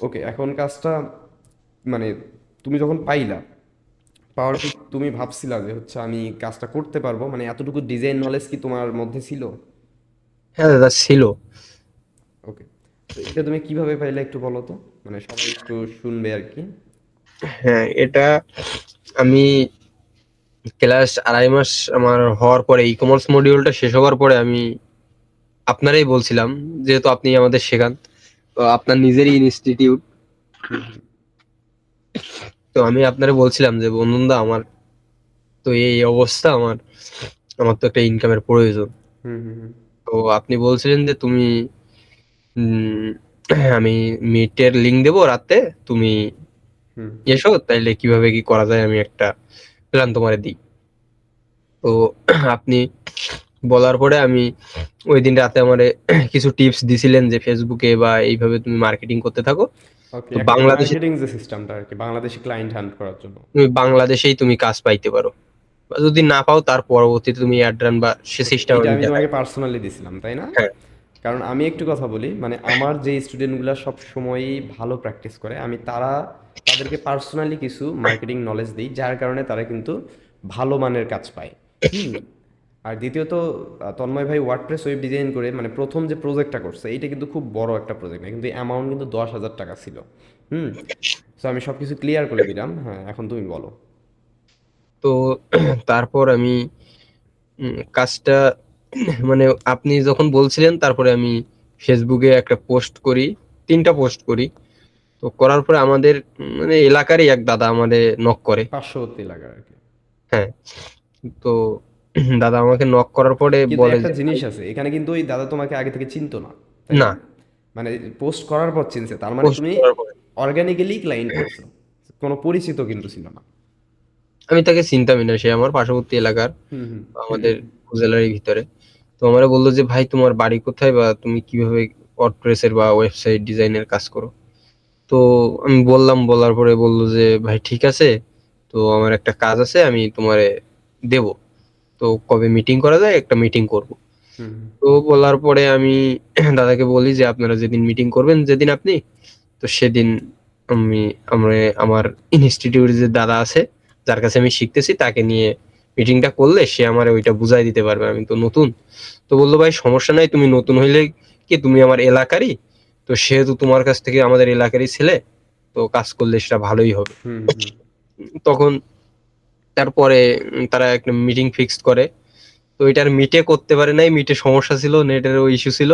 Speaker 1: ওকে, এখন কাজটা মানে তুমি যখন পাইলা, পাওয়ার কি তুমি ভাবছিলা যে হচ্ছে আমি কাজটা করতে পারবো, মানে এতটুকু ডিজাইন নলেজ কি তোমার মধ্যে ছিল?
Speaker 3: হ্যাঁ দাদা ছিল।
Speaker 1: ওকে। তো এটা তুমি কিভাবে পাইলে একটু বলো তো, মানে সবাই একটু শুনবে আর কি।
Speaker 3: হ্যাঁ, এটা আমি ক্লাস 2.5 মাস আমার হওয়ার পরে, ই কমার্স মডিউলটা শেষ হওয়ার পরে আমি আপনারাই বলছিলাম, যেহেতু আপনি আমাদের শেখান, তো আপনার নিজেরই ইনস্টিটিউট,
Speaker 1: হুম হুম
Speaker 3: তো আমি আপনারে বলছিলাম যে বন্ধুদা আমার তো এই অবস্থা, আমার আমার তো একটা ইনকামের প্রয়োজন।
Speaker 1: হুম হুম হুম
Speaker 3: তো আপনি বলছিলেন যে তুমি উম, আমি মিটের লিংক দেবো রাতে, তুমি
Speaker 1: হুম
Speaker 3: এসো, তাইলে কিভাবে কি করা যায় আমি একটা প্ল্যান তোমারে দিই। তো আপনি বলার পরে আমি ওই দিন রাতে আমারে কিছু টিপস দিছিলেন যে ফেসবুকে বা এইভাবে তুমি মার্কেটিং করতে থাকো।
Speaker 1: ওকে,
Speaker 3: তো
Speaker 1: একটা
Speaker 3: বাংলাদেশে
Speaker 1: মার্কেটিং যে সিস্টেমটা আর কি, বাংলাদেশি ক্লায়েন্ট হান্ট করার জন্য।
Speaker 3: তুমি বাংলাদেশেই তুমি কাজ পাইতে পারো, বা যদি না পাও তার পরবর্তীতে তুমি অ্যাড রান বা সে
Speaker 1: ওকে,
Speaker 3: সিস্টেম
Speaker 1: এইটা
Speaker 3: আমি
Speaker 1: আমি
Speaker 3: দেখাই।
Speaker 1: তোমাকে পার্সোনালি দিছিলাম তাই না?
Speaker 3: হ্যাঁ।
Speaker 1: কারণ আমি একটু কথা বলি, মানে আমার যে স্টুডেন্টগুলো সব সময়ই ভালো প্র্যাকটিস করে, আমি তাদেরকে পার্সোনালি কিছু মার্কেটিং নলেজ দিই, যার কারণে তারা কিন্তু ভালো মানের কাজ পায়। হুম। আর দ্বিতীয়ত তন্ময় ভাই ওয়ার্ডপ্রেস ওয়েব ডিজাইন করে মানে প্রথম যে প্রজেক্টটা করছে এইটা কিন্তু খুব বড় একটা প্রজেক্ট না, কিন্তু অ্যামাউন্ট কিন্তু 10,000 টাকা ছিল। হুম। সো আমি সব কিছু ক্লিয়ার করে দিলাম, হ্যাঁ এখন তুমি বলো।
Speaker 3: তো তারপর আমি কাজটা মানে আপনি যখন বলছিলেন, তারপরে আমি ফেসবুকে একটা পোস্ট করি, 3টা পোস্ট করি। তো করার পরে আমাদের মানে এলাকারই এক দাদা আমাদের নক করে।
Speaker 1: পার্শ্ববর্তী এলাকার আর কি।
Speaker 3: হ্যাঁ। তো দাদা আমাকে নক করার পরে
Speaker 1: কিন্তু
Speaker 3: বলে
Speaker 1: একটা
Speaker 3: যে
Speaker 1: জিনিস
Speaker 3: ভাই,
Speaker 1: আছে এখানে, কিন্তু ওই দাদা তোমাকে আগে থেকে চিনতো না, তাই
Speaker 3: না,
Speaker 1: না? মানে পোস্ট করার পর চিনছে, তার মানে
Speaker 3: পোস্ট
Speaker 1: তুমি
Speaker 3: করার পরে
Speaker 1: অর্গানিক্যালি ক্লায়েন্ট পাইছো, কোনো পরিচিত কিন্তু ছিল না।
Speaker 3: আমি তাকে চিনতামই না, সে আমার পার্শ্ববর্তী এলাকার,
Speaker 1: হুম হুম
Speaker 3: আমাদের উপজেলারই ভিতরে। তো আমরা বললো যে ভাই তোমার বাড়ি কোথায়, বা তুমি কিভাবে ওয়ার্ডপ্রেসের বা ওয়েবসাইট ডিজাইনের কাজ করো। তো আমি বললাম, বলার পরে বললো যে ভাই ঠিক আছে, তো আমার একটা কাজ আছে, আমি তোমারে দেব, তো কবে মিটিং করা যায়, একটা মিটিং করব।
Speaker 1: হুম
Speaker 3: তো বলার পরে আমি দাদাকে বলি যে আপনারা যেদিন মিটিং করবেন, যেদিন আপনি, তো সেদিন আমি আমরা আমার ইনস্টিটিউটে যে দাদা আছে, যার কাছে আমি শিখতেছি, তাকে নিয়ে মিটিংটা করলে সে আমার ওইটা বুঝাই দিতে পারবে, আমি তো নতুন। তো বললো ভাই সমস্যা নাই, তুমি নতুন হইলে কি, তুমি আমার এলাকারই, তো সেহেতু তোমার কাছ থেকে আমাদের এলাকারই ছেলে, তো কাজ করলে সেটা ভালোই হবে।
Speaker 1: হুম হুম
Speaker 3: তখন তারপরে তারা একটা মিটিং ফিক্সড করে। তো এটার মিটে করতে পারে নাই, মিটে সমস্যা ছিল, নেটেরও ইস্যু ছিল।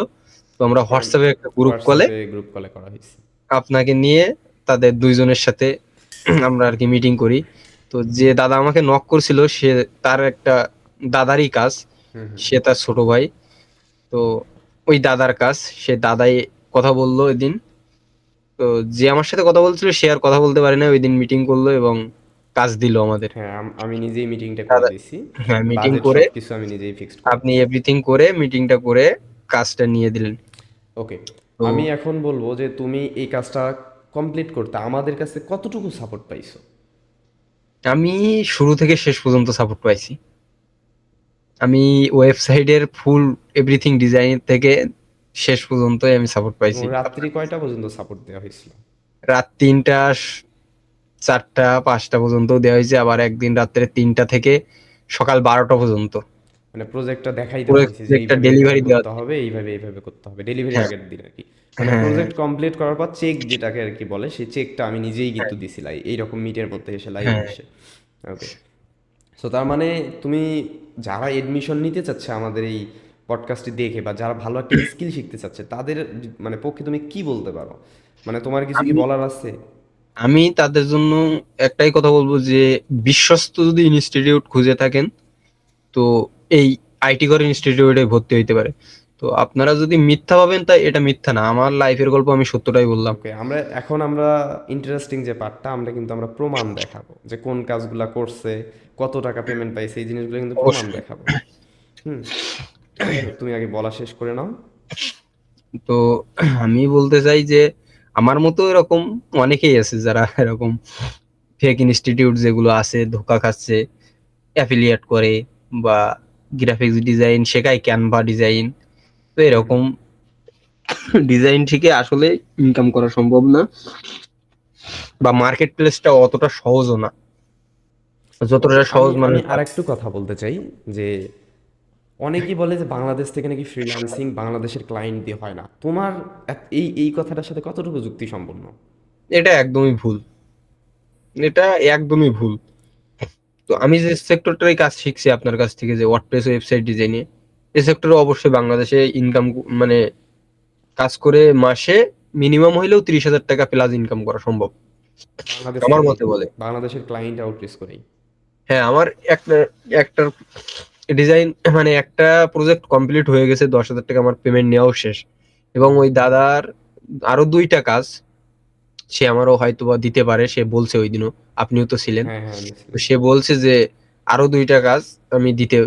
Speaker 3: তো আমরা হোয়াটসঅ্যাপে একটা গ্রুপ কলে
Speaker 1: হোয়াটসঅ্যাপে গ্রুপ কলে করা হয়েছে।
Speaker 3: আপনাকে নিয়ে তাদের দুইজনের সাথে আমরা আর কি মিটিং করি। তো যে দাদা আমাকে নক করছিল, সে তার একটা দাদারই কাজ,
Speaker 1: হুম হুম
Speaker 3: সে তার ছোট ভাই। তো ওই দাদার কাজ, সে দাদাই কথা বললো ওই দিন। তো যে আমার সাথে কথা বলছিল সে আর কথা বলতে পারে না, ওই দিন মিটিং করলো এবং কাজ দিল আমাদের।
Speaker 1: হ্যাঁ, আমি নিজেই মিটিংটা করে
Speaker 3: দাদা,
Speaker 1: দিছি।
Speaker 3: হ্যাঁ, মিটিং
Speaker 1: বাজেট
Speaker 3: করে
Speaker 1: সব কিছু আমি নিজেই ফিক্সড করে
Speaker 3: আপনি
Speaker 1: দিছি।
Speaker 3: এভরিথিং করে মিটিংটা করে কাজটা নিয়ে দিলেন।
Speaker 1: ওকে,
Speaker 3: তো
Speaker 1: আমি এখন বলবো যে তুমি এই কাজটা কমপ্লিট করতে আমাদের কাছে কতটুকু সাপোর্ট পাইছো?
Speaker 3: আমি শুরু থেকে শেষ পর্যন্ত সাপোর্ট পাইছি। আমি ওয়েবসাইটের ফুল এভরিথিং ডিজাইন থেকে শেষ পর্যন্তই আমি সাপোর্ট
Speaker 1: এবং
Speaker 3: পাইছি।
Speaker 1: রাত্রি কয়টা পর্যন্ত সাপোর্ট দেওয়া হয়েছিল?
Speaker 3: রাত 3টা, 4টা, 5টা পর্যন্ত দেওয়া হয়েছে, আবার একদিন রাত্রে 3টা থেকে সকাল 12টা পর্যন্ত
Speaker 1: মানে প্রজেক্টটা দেখাই দেওয়া হয়েছে যে
Speaker 3: প্রজেক্টটা
Speaker 1: এইভাবে এইভাবে
Speaker 3: ডেলিভারি দেওয়া।
Speaker 1: করতে হবে, এইভাবে এইভাবে করতে হবে, ডেলিভারির
Speaker 3: হ্যাঁ,
Speaker 1: আগের দিন আর কি। মানে
Speaker 3: হ্যাঁ,
Speaker 1: প্রজেক্ট কমপ্লিট করার পর চেক যেটাকে আর কি বলে, সেই চেকটা আমি নিজেই কিন্তু দিছিলাই এইরকম মিটের মধ্যে এসে লাইভে
Speaker 3: হ্যাঁ।
Speaker 1: এসে। ওকে, সো তার মানে তুমি যারা এডমিশন নিতে চাচ্ছে আমাদের এই পডকাস্টটি দেখে, বা যারা ভালো একটা স্কিল শিখতে চাচ্ছে তাদের মানে পক্ষে তুমি কি বলতে পারো? মানে তোমার কিছু কি
Speaker 3: আমি
Speaker 1: বলার আছে?
Speaker 3: আমি তাদের জন্য একটাই কথা বলবো যে বিশ্বস্ত যদি ইনস্টিটিউট খুঁজে থাকেন, তো এই আইটি কর ইনস্টিটিউটে ভর্তি হইতে পারে। তো আপনারা যদি মিথ্যা ভাবেন, তাই এটা মিথ্যা না, আমার লাইফের গল্প, আমি সত্যটাই বললাম।
Speaker 1: ওকে, আমরা ইন্টারেস্টিং যে পার্টটা, আমরা প্রমাণ দেখাবো যে কোন কাজগুলা করছে, কত টাকা পেমেন্ট পাইছে, এই জিনিসগুলো কিন্তু প্রমাণ
Speaker 3: অবশ্যই।
Speaker 1: দেখাবো। হুম। যাই হোক, তুমি আগে বলা শেষ করে নাও।
Speaker 3: তো আমি বলতে চাই যে আমার মতো এরকম অনেকেই আছে যারা এরকম ফেক ইনস্টিটিউট যেগুলো আছে ধোকা খাচ্ছে, অ্যাফিলিয়েট করে, বা গ্রাফিক্স ডিজাইন শেখায়, ক্যানভা ডিজাইন। তো
Speaker 1: হুম হুম
Speaker 3: এরকম ডিজাইন শিখে আসলে ইনকাম করা সম্ভব না, বা মার্কেট প্লেসটা অতটা সহজও না,
Speaker 1: ওকে,
Speaker 3: যতটা
Speaker 1: আমি
Speaker 3: সহজ
Speaker 1: আমি
Speaker 3: মানুষ
Speaker 1: আর
Speaker 3: ভাবে।
Speaker 1: একটু কথা বলতে চাই যে অনেকেই বলে যে বাংলাদেশ থেকে নাকি ফ্রিল্যান্সিং বাংলাদেশের ক্লায়েন্ট দিয়ে হয় না। তোমার এই কথাটার সাথে কতটুকু যুক্তি সম্পন্ন?
Speaker 3: এটা একদমই ভুল, এটা একদমই ভুল। তো আমি যে সেক্টরটাই কাজ শিখছি আপনার কাছ থেকে, যে ওয়ার্ডপ্রেস ওয়েবসাইট ডিজাইনে, এই সেক্টরে অবশ্যই বাংলাদেশে ইনকাম মানে কাজ করে মাসে মিনিমাম হইলেও 30,000 টাকা প্লাস ইনকাম করা সম্ভব
Speaker 1: বাংলাদেশ
Speaker 3: আমার
Speaker 1: থেকেই,
Speaker 3: মতে বলে।
Speaker 1: বাংলাদেশের ক্লায়েন্ট আউটরিচ করেই।
Speaker 3: হ্যাঁ, আমার একটা একটার ডিজাইন মানে একটা প্রজেক্ট কমপ্লিট হয়ে গেছে, 10,000 টাকা আমার পেমেন্ট নেওয়াও শেষ। এবং ওই দাদার আরো 2টা কাজ সে আমারও হয়তোবা দিতে পারে, সে বলছে ওই দিনও, আপনিও তো ছিলেন।
Speaker 1: হ্যাঁ হ্যাঁ,
Speaker 3: তো সে বলছে যে আরো 2টা কাজ আমি দিতে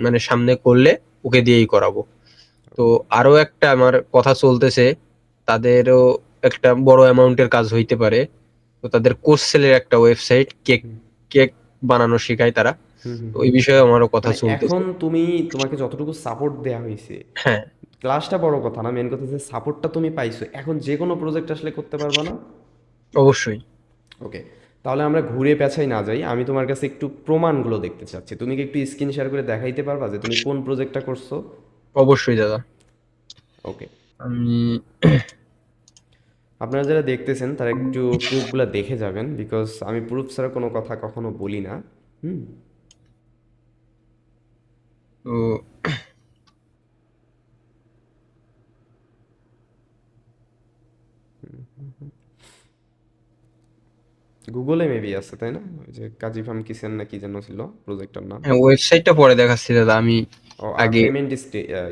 Speaker 3: মানে সামনে করলে ওকে দিয়েই করাবো। তো আরো একটা আমার কথা চলতেছে, তাদেরও একটা বড় অ্যামাউন্টের কাজ হইতে পারে। তো তাদের কোর্স সেলের একটা ওয়েবসাইট, কেক কেক বানানো শেখায় তারা।
Speaker 1: হুম হুম
Speaker 3: তো
Speaker 1: হুম।
Speaker 3: ওই বিষয়ে আমারও কথা
Speaker 1: মানে
Speaker 3: চলতেছে।
Speaker 1: এখন তোমাকে যতটুকু সাপোর্ট দেয়া হয়েছে,
Speaker 3: হ্যাঁ,
Speaker 1: ক্লাসটা বড় কথা না, মেন কথা যে সাপোর্টটা তুমি পাইছো, এখন যে কোনো প্রজেক্ট আসলে করতে পারবা না।
Speaker 3: অবশ্যই।
Speaker 1: ওকে, তাহলে আমরা ঘুরে পেঁচাই না যাই, আমি তোমার কাছে একটু প্রমাণগুলো দেখতে চাচ্ছি। তুমি কি একটু স্ক্রিন শেয়ার করে দেখাইতে পারবা যে তুমি কোন প্রজেক্টটা করছো?
Speaker 3: অবশ্যই দাদা।
Speaker 1: ওকে,
Speaker 3: আমি
Speaker 1: আপনারা যারা দেখতেছেন তারা একটু প্রুফগুলো দেখে যাবেন, বিকজ আমি প্রুফ ছাড়া কোনো কথা কখনো বলি না। হুম।
Speaker 3: তো
Speaker 1: গুগলে মেবি আছে, তাই না? ওই যে কাজী ফার্ম কিচেন না কি যেন ছিল প্রজেক্টটার নাম।
Speaker 3: হ্যাঁ, ওয়েবসাইটটা পরে দেখাচ্ছি দাদা। আমি
Speaker 1: ও, আর
Speaker 3: আগে
Speaker 1: পেমেন্ট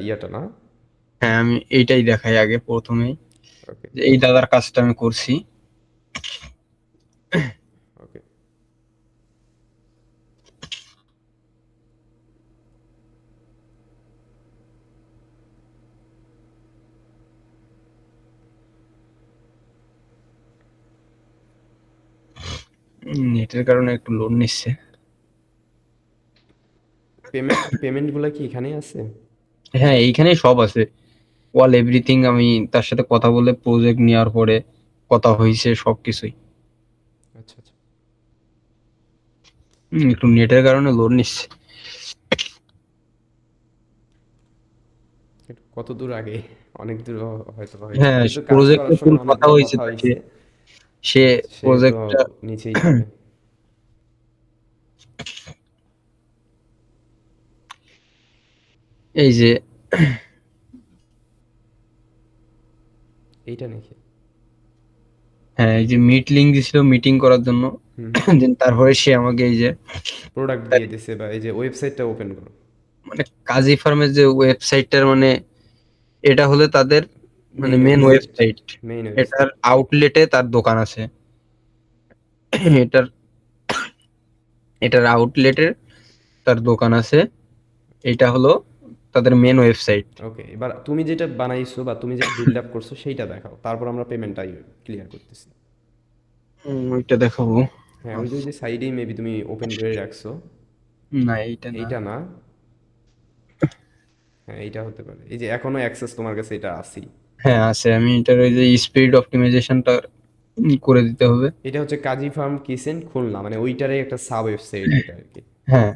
Speaker 1: ইয়াটা না?
Speaker 3: হ্যাঁ, আমি এইটাই দেখাই আগে প্রথমেই,
Speaker 1: ওকে
Speaker 3: যে এই দাদার কাজটা আমি করছি।
Speaker 1: ওকে।
Speaker 3: নেটের কারণে একটু লোড নিচ্ছে।
Speaker 1: পেমেন্টগুলো কি এখানেই আছে?
Speaker 3: হ্যাঁ, এইখানেই সব আছে, অল এভরিথিং। আমি তার সাথে কথা বলে প্রজেক্ট নেওয়ার পরে কথা হয়েছে সবকিছুই।
Speaker 1: আচ্ছা আচ্ছা।
Speaker 3: একটু নেটের কারণে লোড নিচ্ছে।
Speaker 1: কত দূর আগে? অনেক দূর হয়তো বা হয়েছে,
Speaker 3: হ্যাঁ,
Speaker 1: কিন্তু কাজ করার
Speaker 3: প্রজেক্টের ফুল
Speaker 1: সময়
Speaker 3: কথা
Speaker 1: অনেকগুলো
Speaker 3: হয়েছে
Speaker 1: কথা
Speaker 3: তাকে,
Speaker 1: হয়েছে।
Speaker 3: সে
Speaker 1: সে তো
Speaker 3: প্রজেক্টটা
Speaker 1: নিচেই হবে।
Speaker 3: এই যে
Speaker 1: এইটা নাকি?
Speaker 3: হ্যাঁ, এই যে মিট লিঙ্ক দিছিল মিটিং করার জন্য।
Speaker 1: হুম।
Speaker 3: দেন তারপরে সে আমাকে এই যে
Speaker 1: প্রোডাক্ট দিয়ে দিছে, বা এই যে ওয়েবসাইটটা ওপেন করো।
Speaker 3: মানে কাজী ফার্মের যে ওয়েবসাইটটার মানে এটা হলে তাদের মানে
Speaker 1: main
Speaker 3: main
Speaker 1: website.
Speaker 3: Website.
Speaker 1: Main
Speaker 3: এটার
Speaker 1: ওয়েবসাইট।
Speaker 3: আউটলেটে তার দোকান আছে। এটার এটার আউটলেটে তার দোকান আছে। এটা হলো তাদের মেন ওয়েবসাইট।
Speaker 1: ওকে, এবার তুমি যেটা বানাইছো বা তুমি যেটা বিল্ড আপ করছো সেইটা দেখাও, তারপর আমরা পেমেন্টটা ক্লিয়ার করতেছি।
Speaker 3: ওইটা দেখাবো।
Speaker 1: হ্যাঁ, ওই যে সাইডেই মেবি তুমি ওপেন করে রাখছো।
Speaker 3: না, এইটা না।
Speaker 1: এইটা না? হ্যাঁ, এইটা হতে পারে। এই যে এখনো অ্যাক্সেস তোমার কাছে এটা আছেই।
Speaker 3: হ্যাঁ, আছে। আমি এটার ওই যে স্পিড অপটিমাইজেশনটা করে দিতে হবে।
Speaker 1: এটা হচ্ছে কাজী ফার্ম কিচেন খুলনা, মানে ওইটারই একটা সাব ওয়েবসাইট এটা আর কি।
Speaker 3: হ্যাঁ,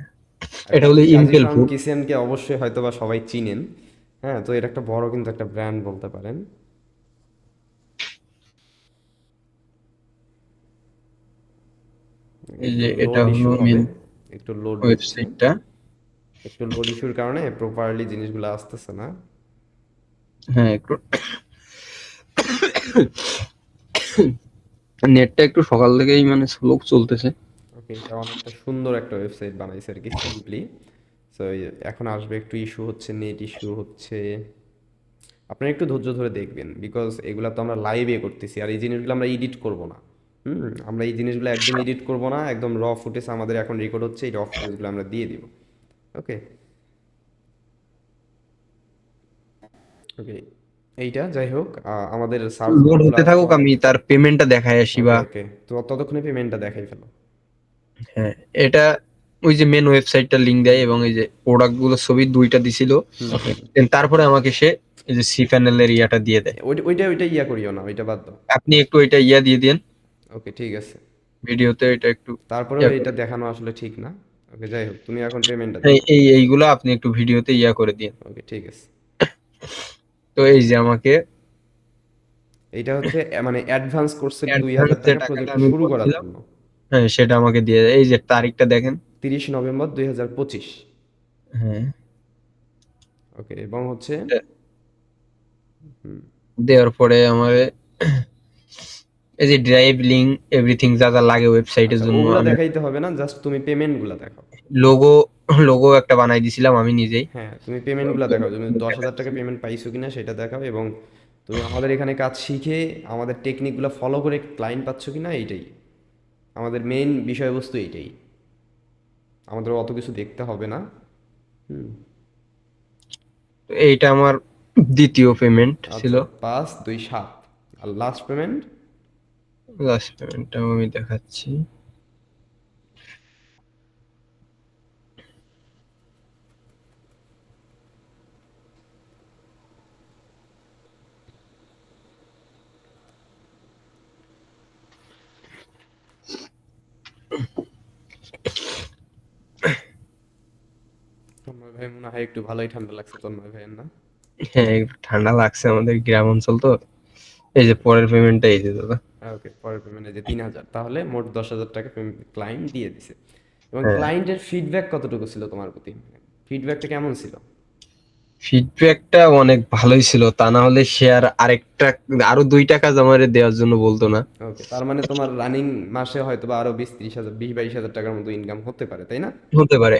Speaker 1: আর
Speaker 3: এটা হলো
Speaker 1: কাজী
Speaker 3: ইন্টেল
Speaker 1: ফার্ম
Speaker 3: ফুড।
Speaker 1: কিচেনকে অবশ্যই হয়তো বা সবাই চিনেন। হ্যাঁ, তো এটা একটা বড় কিন্তু একটা ব্র্যান্ড বলতে পারেন।
Speaker 3: এই
Speaker 1: একটু
Speaker 3: যে এটা
Speaker 1: লোড
Speaker 3: হলো
Speaker 1: ইস্যু হবে,
Speaker 3: মেন
Speaker 1: একটু লোড নিচ্ছে।
Speaker 3: ওয়েবসাইটটা।
Speaker 1: একটু লোড ইস্যুর কারণে প্রপারলি জিনিসগুলো আসতেছে না।
Speaker 3: হ্যাঁ, একটু নেটটা একটু সকাল থেকেই মানে স্লো চলতেছে।
Speaker 1: ওকে, এটা অনেকটা সুন্দর একটা ওয়েবসাইট বানাইছে আর কি, সিম্পলি। সো এখন আসবে, একটু ইস্যু হচ্ছে, নেট ইস্যু হচ্ছে। আপনারা একটু ধৈর্য ধরে দেখবেন, বিকজ এগুলা তো আমরা লাইভে করতেছি, আর এই জিনিসগুলো আমরা এডিট করব না। হুম। আমরা এই জিনিসগুলো একদম এডিট করব না, একদম র ফুটেজ আমাদের এখন রেকর্ড হচ্ছে, এই র ফুটেজগুলো আমরা দিয়ে দিব। ওকে ওকে। এইটা যাই হোক, আমাদের সার্চ
Speaker 3: লোড
Speaker 1: বারগুলো
Speaker 3: হতে
Speaker 1: আজকে
Speaker 3: থাকুক,
Speaker 1: অনেক।
Speaker 3: আমি তার পেমেন্টটা দেখাই আসি
Speaker 1: ওকে
Speaker 3: বা
Speaker 1: ওকে, তো ততক্ষণে পেমেন্টটা দেখাই ফেলো।
Speaker 3: হ্যাঁ, এটা ওই যে মেন ওয়েবসাইটটা লিংক দেয় এবং এই যে প্রোডাক্ট গুলো ছবি 2টা দিছিল।
Speaker 1: হুম হুম।
Speaker 3: Then তারপরে আমাকে সে এই যে সি প্যানেলের ইয়াটা দিয়ে দেয়।
Speaker 1: ওইটা ওইটা ইয়া করিও না, ওইটা বাদ দাও।
Speaker 3: আপনি একটু এটা ইয়া দিয়ে দেন
Speaker 1: ওকে ঠিক আছে।
Speaker 3: ভিডিওতে, এটা একটু
Speaker 1: তারপরেও
Speaker 3: ইয়া
Speaker 1: এটা
Speaker 3: করে।
Speaker 1: দেখানো আসলে ঠিক না। ওকে যাই হোক, তুমি এখন পেমেন্টটা দাও।
Speaker 3: এইগুলো আপনি একটু ভিডিওতে ইয়া করে দিন।
Speaker 1: ওকে ঠিক আছে।
Speaker 3: তো এই যে আমাকে
Speaker 1: এইটা হচ্ছে মানে অ্যাডভান্স কোর্সের
Speaker 3: অ্যাডভান্স
Speaker 1: 2000
Speaker 3: যে
Speaker 1: টাকা
Speaker 3: টাকাটা
Speaker 1: প্রজেক্টটা
Speaker 3: আমি
Speaker 1: শুরু করার
Speaker 3: বলছিলাম,
Speaker 1: জন্য।
Speaker 3: হ্যাঁ সেটা আমাকে দিয়ে দেয়। এই যে তারিখটা দেখেন।
Speaker 1: 30 নভেম্বর 2025।
Speaker 3: হ্যাঁ,
Speaker 1: ওকে, এবং হচ্ছে
Speaker 3: দেওয়ার পরে আমার এই যে ড্রাইভ লিঙ্ক এভরিথিং যা যা লাগে ওয়েবসাইটের
Speaker 1: আচ্ছা,
Speaker 3: জন্য
Speaker 1: ওগুলা
Speaker 3: আমি
Speaker 1: দেখাইতে হবে না, জাস্ট তুমি পেমেন্টগুলা দেখাও।
Speaker 3: লোগো লোগো একটা বানাই দিছিলাম আমি নিজেই।
Speaker 1: হ্যাঁ, তুমি পেমেন্টগুলা দেখাও, তুমি 10,000 টাকা পেমেন্ট পাইছো কিনা সেটা দেখাও, এবং তুমি আমাদের এখানে কাজ শিখে আমাদের টেকনিকগুলো ফলো করে ক্লায়েন্ট পাচ্ছ কিনা এইটাই আমাদের মেইন বিষয়বস্তু, এইটাই। আমাদের অত কিছু দেখতে হবে না। হুম।
Speaker 3: তো এইটা আমার দ্বিতীয় পেমেন্ট ছিল।
Speaker 1: আচ্ছা, 527 আর লাস্ট পেমেন্ট।
Speaker 3: লাস্ট পেমেন্টটাও আমি দেখাচ্ছি।
Speaker 1: তন্ময় ভাই মনে হয় একটু ভালোই ঠান্ডা লাগছে তন্ময় ভাইয়ের, না?
Speaker 3: হ্যাঁ, একটু ঠান্ডা লাগছে, আমাদের গ্রাম অঞ্চল তো। এই যে পরের পেমেন্টটা এই যে দাদা।
Speaker 1: ওকে, পরের পেমেন্টে যে 3,000, তাহলে মোট 10,000 টাকা ক্লায়েন্ট দিয়ে দিছে। এবং
Speaker 3: হ্যাঁ,
Speaker 1: ক্লায়েন্টের ফিডব্যাক কতটুকু ছিল তোমার প্রতি? ফিডব্যাকটা কেমন ছিল?
Speaker 3: ফিডব্যাকটা অনেক ভালোই ছিল, তা না হলে সে আর আরেকটা আরো 2টা কাজ আমারে দেওয়ার জন্য বলতো না।
Speaker 1: ওকে, তার মানে তোমার রানিং মাসে হয়তো বা আরো 20-30 হাজার, 20-22 হাজার টাকার মতো ইনকাম হতে পারে, তাই না?
Speaker 3: হতে পারে।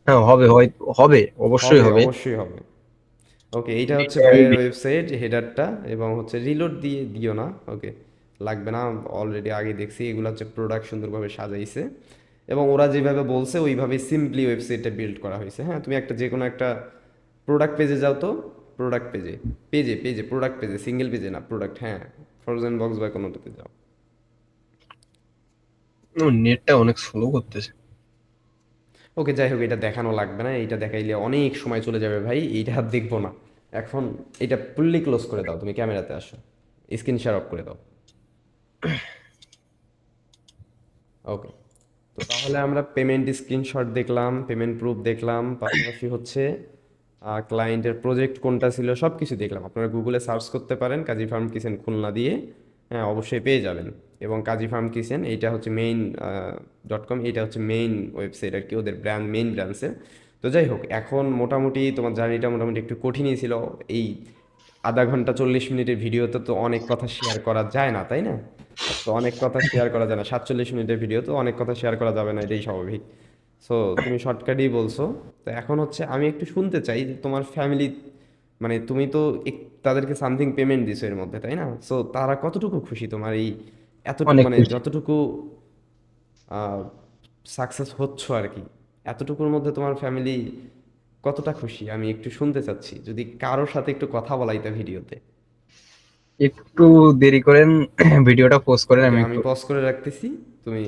Speaker 3: হ্যাঁ, হবে, হয়, হবে, অবশ্যই
Speaker 1: হবে,
Speaker 3: হবে।
Speaker 1: অবশ্যই হবে। ওকে, এইটা হচ্ছে ভাইয়ের ওয়েবসাইট হেডারটা, এবং হচ্ছে রিলোড দিয়ে দিও না। ওকে, লাগবে না, অলরেডি আগে দেখছি। এগুলো হচ্ছে প্রোডাক্ট সুন্দরভাবে সাজাইছে, এবং ওরা যেভাবে বলছে ওইভাবেই সিম্পলি ওয়েবসাইটটা বিল্ড করা হয়েছে। হ্যাঁ, তুমি একটা যে কোনো একটা প্রোডাক্ট পেজে যাও তো, প্রোডাক্ট পেজে, পেজে প্রোডাক্ট পেজে, সিঙ্গেল পেজে না, প্রোডাক্ট, হ্যাঁ, ফ্রোজেন বক্স বা কোনোটাতে যাও।
Speaker 3: নেটটা অনেক স্লো করতেছে।
Speaker 1: ওকে, যাই হোক, এটা দেখানো লাগবে না, এইটা দেখাইলে অনেক সময় চলে যাবে ভাই, এইটা আর দেখবো না এখন। এটা ফুললি ক্লোজ করে দাও, তুমি ক্যামেরাতে আসো, স্ক্রিন শেয়ার অফ করে দাও। ওকে, তো তাহলে আমরা পেমেন্ট স্ক্রিনশট দেখলাম, পেমেন্ট প্রুফ দেখলাম, পাশাপাশি হচ্ছে ক্লায়েন্টের প্রজেক্ট কোনটা ছিল সব কিছু দেখলাম। আপনারা গুগলে সার্চ করতে পারেন কাজী ফার্ম কিচেন খুলনা দিয়ে, হ্যাঁ, অবশ্যই পেয়ে যাবেন। এবং কাজী ফার্ম কিচেন এইটা হচ্ছে মেইন .com, এইটা হচ্ছে মেইন ওয়েবসাইট আর কি, ওদের ব্র্যান্ড, মেইন ব্রাঞ্চের। তো যাই হোক, এখন মোটামুটি তোমার জার্নিটা মোটামুটি একটু কঠিনই ছিল। এই আধা ঘন্টা 40 মিনিটের ভিডিওতে তো অনেক কথা শেয়ার করা যায় না, তাই না? তো অনেক কথা শেয়ার করা যায় না, 47 মিনিটের ভিডিও তো অনেক কথা শেয়ার করা যাবে না, এটাই স্বাভাবিক। সো তুমি শর্টকাটই বলছো। তো এখন হচ্ছে আমি একটু শুনতে চাই যে তোমার ফ্যামিলি, মানে তুমি তো তাদেরকে সামথিং পেমেন্ট দিছো এর মধ্যে, তাই না? সো তারা কতটুকু খুশি তোমার এই এতটুকু,
Speaker 3: অনেক
Speaker 1: মানে
Speaker 3: খুশি।
Speaker 1: যতটুকু সাকসেস হচ্ছ আর কি, এতটুকুর মধ্যে তোমার ফ্যামিলি কতটা খুশি আমি একটু শুনতে চাচ্ছি, যদি কারোর সাথে একটু কথা বলাইতে ভিডিওতে।
Speaker 3: একটু দেরি করেন, ভিডিওটা পোস্ট করেন,
Speaker 1: ওকে,
Speaker 3: আমি
Speaker 1: আমি
Speaker 3: একটু।
Speaker 1: পজ করে রাখতেছি, তুমি।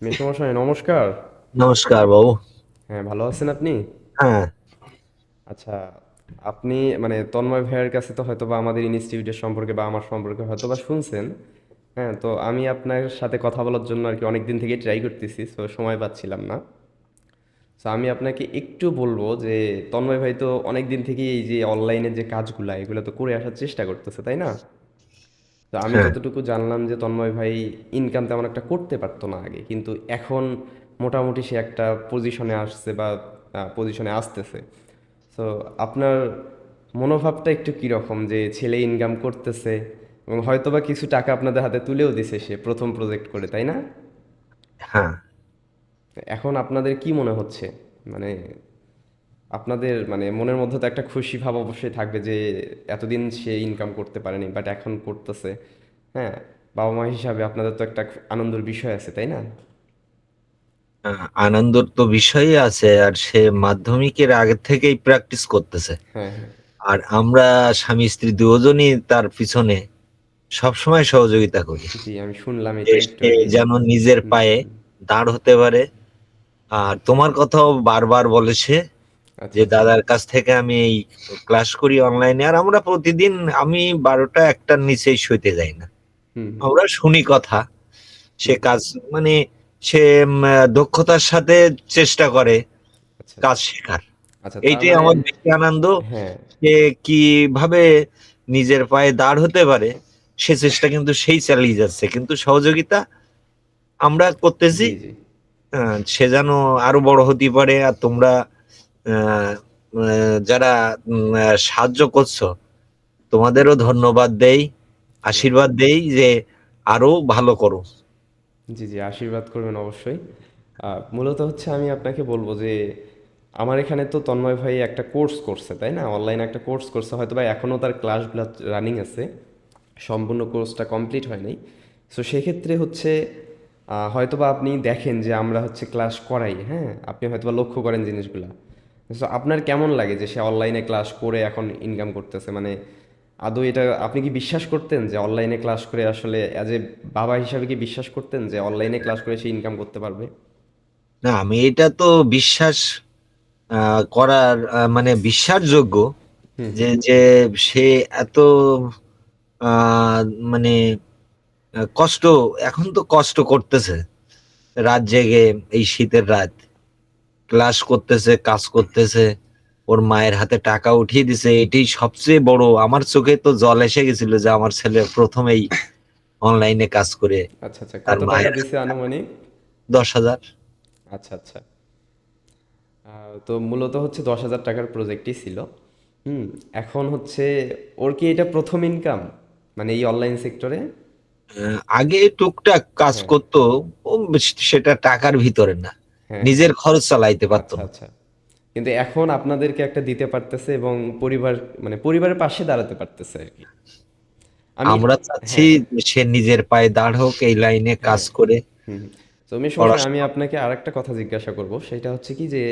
Speaker 1: মেসমশাই নমস্কার।
Speaker 2: নমস্কার বাবু।
Speaker 1: হ্যাঁ, ভালো আছেন আপনি?
Speaker 2: হ্যাঁ,
Speaker 1: আচ্ছা, আপনি মানে তন্ময় ভাইয়ের কাছে তো হয়তো বা আমাদের ইনস্টিটিউটের সম্পর্কে বা আমার সম্পর্কে হয়তো বা শুনছেন। হ্যাঁ, তো আমি আপনার সাথে কথা বলার জন্য আর কি অনেক দিন থেকে ট্রাই করতেছি, তো সময় পাচ্ছিলাম না। তো আমি আপনাকে একটু বলবো যে তন্ময় ভাই তো অনেক দিন থেকেই এই যে অনলাইনে যে কাজগুলা এগুলো তো করে আসার চেষ্টা করতেছে, তাই না? তো আমি
Speaker 2: হ্যাঁ,
Speaker 1: যতটুকু জানলাম যে তন্ময় ভাই ইনকাম তেমন একটা করতে পারতো না আগে, কিন্তু এখন মোটামুটি সে একটা পজিশনে আসছে বা পজিশনে আসতেছে। তো আপনার মনোভাবটা একটু কীরকম যে ছেলে ইনকাম করতেছে এবং হয়তোবা কিছু টাকা আপনাদের হাতে তুলেও দিছে সে প্রথম প্রজেক্ট করে, তাই না?
Speaker 2: হ্যাঁ।
Speaker 1: এখন আপনাদের কি মনে হচ্ছে, মানে আপনাদের মানে মনের মধ্যে তো একটা খুশি ভাব অবশ্যই থাকবে যে এতদিন সে ইনকাম করতে পারেনি বাট এখন করতেছে। হ্যাঁ, বাবা মা হিসাবে আপনাদের তো একটা আনন্দের বিষয় আছে, তাই না?
Speaker 2: আনন্দর তো বিষয়ই আছে, আর সে মাধ্যমিকের আগে থেকেই প্র্যাকটিস করতেছে।
Speaker 1: হ্যাঁ, হ্যাঁ।
Speaker 2: আর আমরা স্বামী স্ত্রী দুজনই তার পিছনে সবসময় সহযোগিতা করি,
Speaker 1: জি, আমি শুনলাম
Speaker 2: যে
Speaker 1: এটা একটু
Speaker 2: সে
Speaker 1: আগে।
Speaker 2: যেন নিজের
Speaker 1: হুম,
Speaker 2: পায়ে
Speaker 1: হুম।
Speaker 2: দাঁড় হতে পারে। আর তোমার কথাও বারবার বলেছে
Speaker 1: আচ্ছা,
Speaker 2: যে
Speaker 1: আচ্ছা।
Speaker 2: দাদার কাছ থেকে আমি এই ক্লাস করি অনলাইনে, আর আমরা প্রতিদিন, আমি 12টা 1টার নিচেই শুইতে যাই না,
Speaker 1: হুম, হুম,
Speaker 2: আমরা শুনি কথা। সে
Speaker 1: হুম।
Speaker 2: কাজ, মানে সে দক্ষতার সাথে চেষ্টা করে
Speaker 1: আচ্ছা,
Speaker 2: কাজ
Speaker 1: আচ্ছা।
Speaker 2: শেখার।
Speaker 1: আচ্ছা, তার
Speaker 2: এইটাই
Speaker 1: মানে
Speaker 2: আমার বেশি আনন্দ।
Speaker 1: হ্যাঁ।
Speaker 2: সে কিভাবে নিজের পায়ে দাঁড় হতে পারে সে চেষ্টা কিন্তু সেই চালিয়ে যাচ্ছে, কিন্তু সহযোগিতা আমরা করতেছি।
Speaker 1: জি, জি।
Speaker 2: সে যেন আরো বড় হতে পারে। আর তোমরা আহ, যারা সাহায্য করছো তোমাদেরও ধন্যবাদ দেই, আশীর্বাদ দেই যে আরো ভালো করো।
Speaker 1: জি জি, আশীর্বাদ করবেন অবশ্যই। মূলত হচ্ছে আমি আপনাকে বলবো যে আমার এখানে তো তন্ময় ভাই একটা কোর্স করছে, তাই না? অনলাইনে একটা কোর্স করছে, হয়তো বা এখনও তার ক্লাসগুলো রানিং আছে, সম্পূর্ণ কোর্সটা কমপ্লিট হয় নাই। সো সেক্ষেত্রে হচ্ছে হয়তোবা আপনি দেখেন যে আমরা হচ্ছে ক্লাস করাই, হ্যাঁ, আপনি হয়তোবা লক্ষ্য করেন জিনিসগুলা। সো আপনার কেমন লাগে যে সে অনলাইনে ক্লাস করে এখন ইনকাম করতেছে? মানে আদৌ এটা আপনি কি বিশ্বাস করতেন যে অনলাইনে ক্লাস করে আসলে অ্যাজ এ বাবা হিসাবে কি বিশ্বাস করতেন যে অনলাইনে ক্লাস করে সে ইনকাম করতে পারবে?
Speaker 2: না, আমি এটা তো বিশ্বাস করার মানে বিশ্বাসযোগ্য
Speaker 1: হুম
Speaker 2: যে
Speaker 1: হুম।
Speaker 2: যে সে এত আহ, মানে কষ্ট, এখন তো কষ্ট করতেছে রাত জেগে, এই শীতের রাত ক্লাস করতেছে, কাজ করতেছে, ওর মায়ের হাতে টাকা উঠিয়ে দিছে। এটাই সবচেয়ে বড়, আমার চোখে তো জল এসে গেছিল যে আমার ছেলে প্রথমেই অনলাইনে কাজ করে
Speaker 1: আচ্ছা আচ্ছা,
Speaker 2: তার
Speaker 1: কত টাকা
Speaker 2: মায়ের
Speaker 1: দিছে আনুমানিক?
Speaker 2: 10,000।
Speaker 1: আচ্ছা আচ্ছা। তো মূলত হচ্ছে 10,000 টাকার প্রজেক্টই ছিল। হুম। এখন হচ্ছে ওর কি এটা প্রথম ইনকাম, মানে এই অনলাইন সেক্টরে?
Speaker 2: আগে টুকটাক কাজ
Speaker 1: হ্যাঁ
Speaker 2: করতো, ও সেটা টাকার ভিতরে না,
Speaker 1: হ্যাঁ হ্যাঁ।
Speaker 2: নিজের খরচ চালাইতে পারতো
Speaker 1: আচ্ছা
Speaker 2: না।
Speaker 1: আচ্ছা। কিন্তু এখন আপনাদেরকে একটা দিতে পারতেছে এবং পরিবার, মানে পরিবারের পাশে দাঁড়াতে পারতেছে আর কি। আমি,
Speaker 2: আমরা চাচ্ছি
Speaker 1: হ্যাঁ
Speaker 2: সে নিজের পায়ে দাঁড় হোক, এই লাইনে কাজ
Speaker 1: হ্যাঁ।
Speaker 2: করে
Speaker 1: হুম হুম। তো উমেশ মশাই, আমি
Speaker 2: পড়াশোনা।
Speaker 1: আপনাকে আরেকটা কথা জিজ্ঞাসা করব, সেটা হচ্ছে কি যে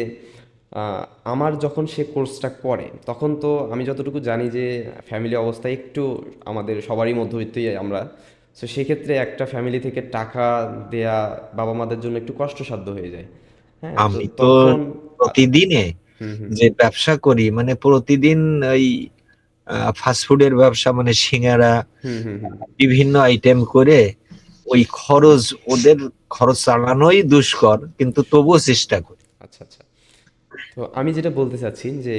Speaker 1: আহ, আমার যখন সে কোর্সটা করে তখন তো আমি যতটুকু জানি যে ফ্যামিলি অবস্থা একটু, আমাদের সবারই মধ্যবিত্তই আমরা। তো সেক্ষেত্রে একটা ফ্যামিলি থেকে টাকা দেয়া বাবা মাদের জন্য একটু কষ্টসাধ্য হয়ে যায়। হ্যাঁ, তো
Speaker 2: আমি তো
Speaker 1: তখন
Speaker 2: প্রতিদিনে
Speaker 1: হুম হুম
Speaker 2: যে ব্যবসা করি, মানে প্রতিদিন ওই ফাস্টফুডের ব্যবসা, মানে সিঙ্গারা
Speaker 1: হুম হুম হুম।
Speaker 2: বিভিন্ন আইটেম করে ওই খরচ, ওদের খরচ চালানোই দুষ্কর, কিন্তু তবুও চেষ্টা করি।
Speaker 1: আচ্ছা আচ্ছা। তো আমি যেটা বলতে চাচ্ছি যে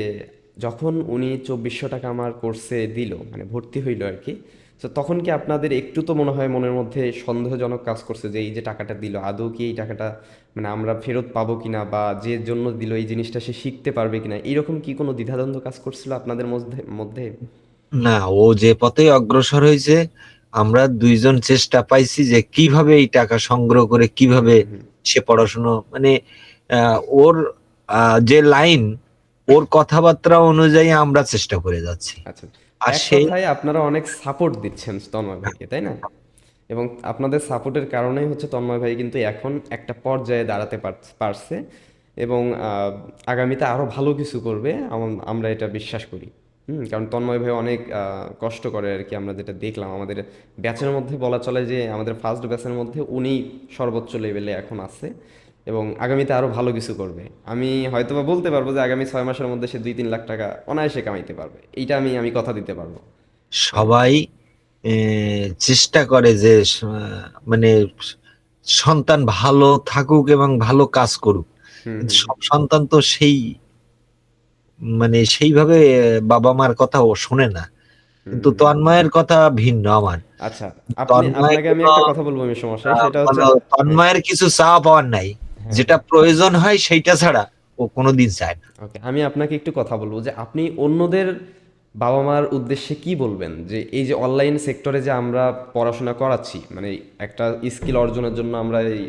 Speaker 1: যখন উনি 2400 টাকা আমার কোর্সে দিল, মানে ভর্তি হইল আর কি, তো তখন কি আপনাদের একটু তো মনে হয় মনের মধ্যে সন্দেহজনক কাজ করছে যে এই যে টাকাটা দিল আদৌ কি এই টাকাটা মানে আমরা ফেরত পাবো কিনা, বা যে জন্য দিল এই জিনিসটা সে শিখতে পারবে কিনা, এরকম কি কোনো দ্বিধাদ্বন্দ্ব কাজ করছিল আপনাদের মধ্যে মধ্যে?
Speaker 2: না, ও যে পথে অগ্রসর হয়েছে, আমরা দুইজন চেষ্টা পাইছি যে কিভাবে এই টাকা সংগ্রহ করে
Speaker 1: হুম
Speaker 2: কিভাবে
Speaker 1: হুম হুম।
Speaker 2: সে পড়াশুনো, মানে ওর যে লাইন, ওর কথাবার্তা অনুযায়ী আমরা চেষ্টা করে যাচ্ছি।
Speaker 1: আচ্ছা।
Speaker 2: আর
Speaker 1: এক
Speaker 2: সে
Speaker 1: কথায় আপনারা অনেক সাপোর্ট দিচ্ছেন তন্ময় ভাইকে, তাই না? এবং আপনাদের সাপোর্টের কারণেই হচ্ছে তন্ময় ভাই কিন্তু এখন একটা পর্যায়ে দাঁড়াতে পারছে এবং আগামীতে আরও ভালো কিছু করবে, আমরা এটা বিশ্বাস করি। হুম, কারণ তন্ময় ভাই অনেক কষ্ট করে আর কি, আমরা যেটা দেখলাম আমাদের ব্যাচের মধ্যে বলা চলে যে আমাদের ফার্স্ট ব্যাচের মধ্যে উনি সর্বোচ্চ লেভেলে এখন আছে এবং আগামীতে আরও ভালো কিছু করবে। আমি হয়তোবা বলতে পারবো যে আগামী 6 মাসের মধ্যে সে 2-3 লাখ টাকা অনায়াসে কামাইতে পারবে, এইটা আমি কথা দিতে পারবো। হ্যাঁ।
Speaker 2: সবাই চেষ্টা করে যে মানে সন্তান ভালো থাকুক এবং ভালো কাজ করুক,
Speaker 1: হুম
Speaker 2: কিন্তু
Speaker 1: হুম হুম
Speaker 2: সব সন্তান তো সেই মানে সেইভাবে বাবা মার কথা ও শোনে না।
Speaker 1: হুম
Speaker 2: কিন্তু
Speaker 1: হুম হুম।
Speaker 2: তন্ময়ের কথা ভিন্ন আমার।
Speaker 1: আচ্ছা,
Speaker 2: তন্ময়
Speaker 1: আপনাকে আমি
Speaker 2: কোনো
Speaker 1: একটা কথা বলবো আমি সমস্যায়, সেটা হচ্ছে
Speaker 2: মানে
Speaker 1: হ্যাঁ
Speaker 2: তন্ময়ের কিছু চাওয়া পাওয়ার নাই,
Speaker 1: হ্যাঁ।
Speaker 2: যেটা প্রয়োজন হয় সেইটা ছাড়া ও কোনোদিন চায় না।
Speaker 1: ওকে, আমি আপনাকে একটু কথা বলবো যে আপনি অন্যদের বাবা মার উদ্দেশ্যে কি বলবেন যে এই যে অনলাইন সেক্টরে যে আমরা পড়াশোনা করাচ্ছি, মানে একটা স্কিল অর্জনের জন্য আমরা এই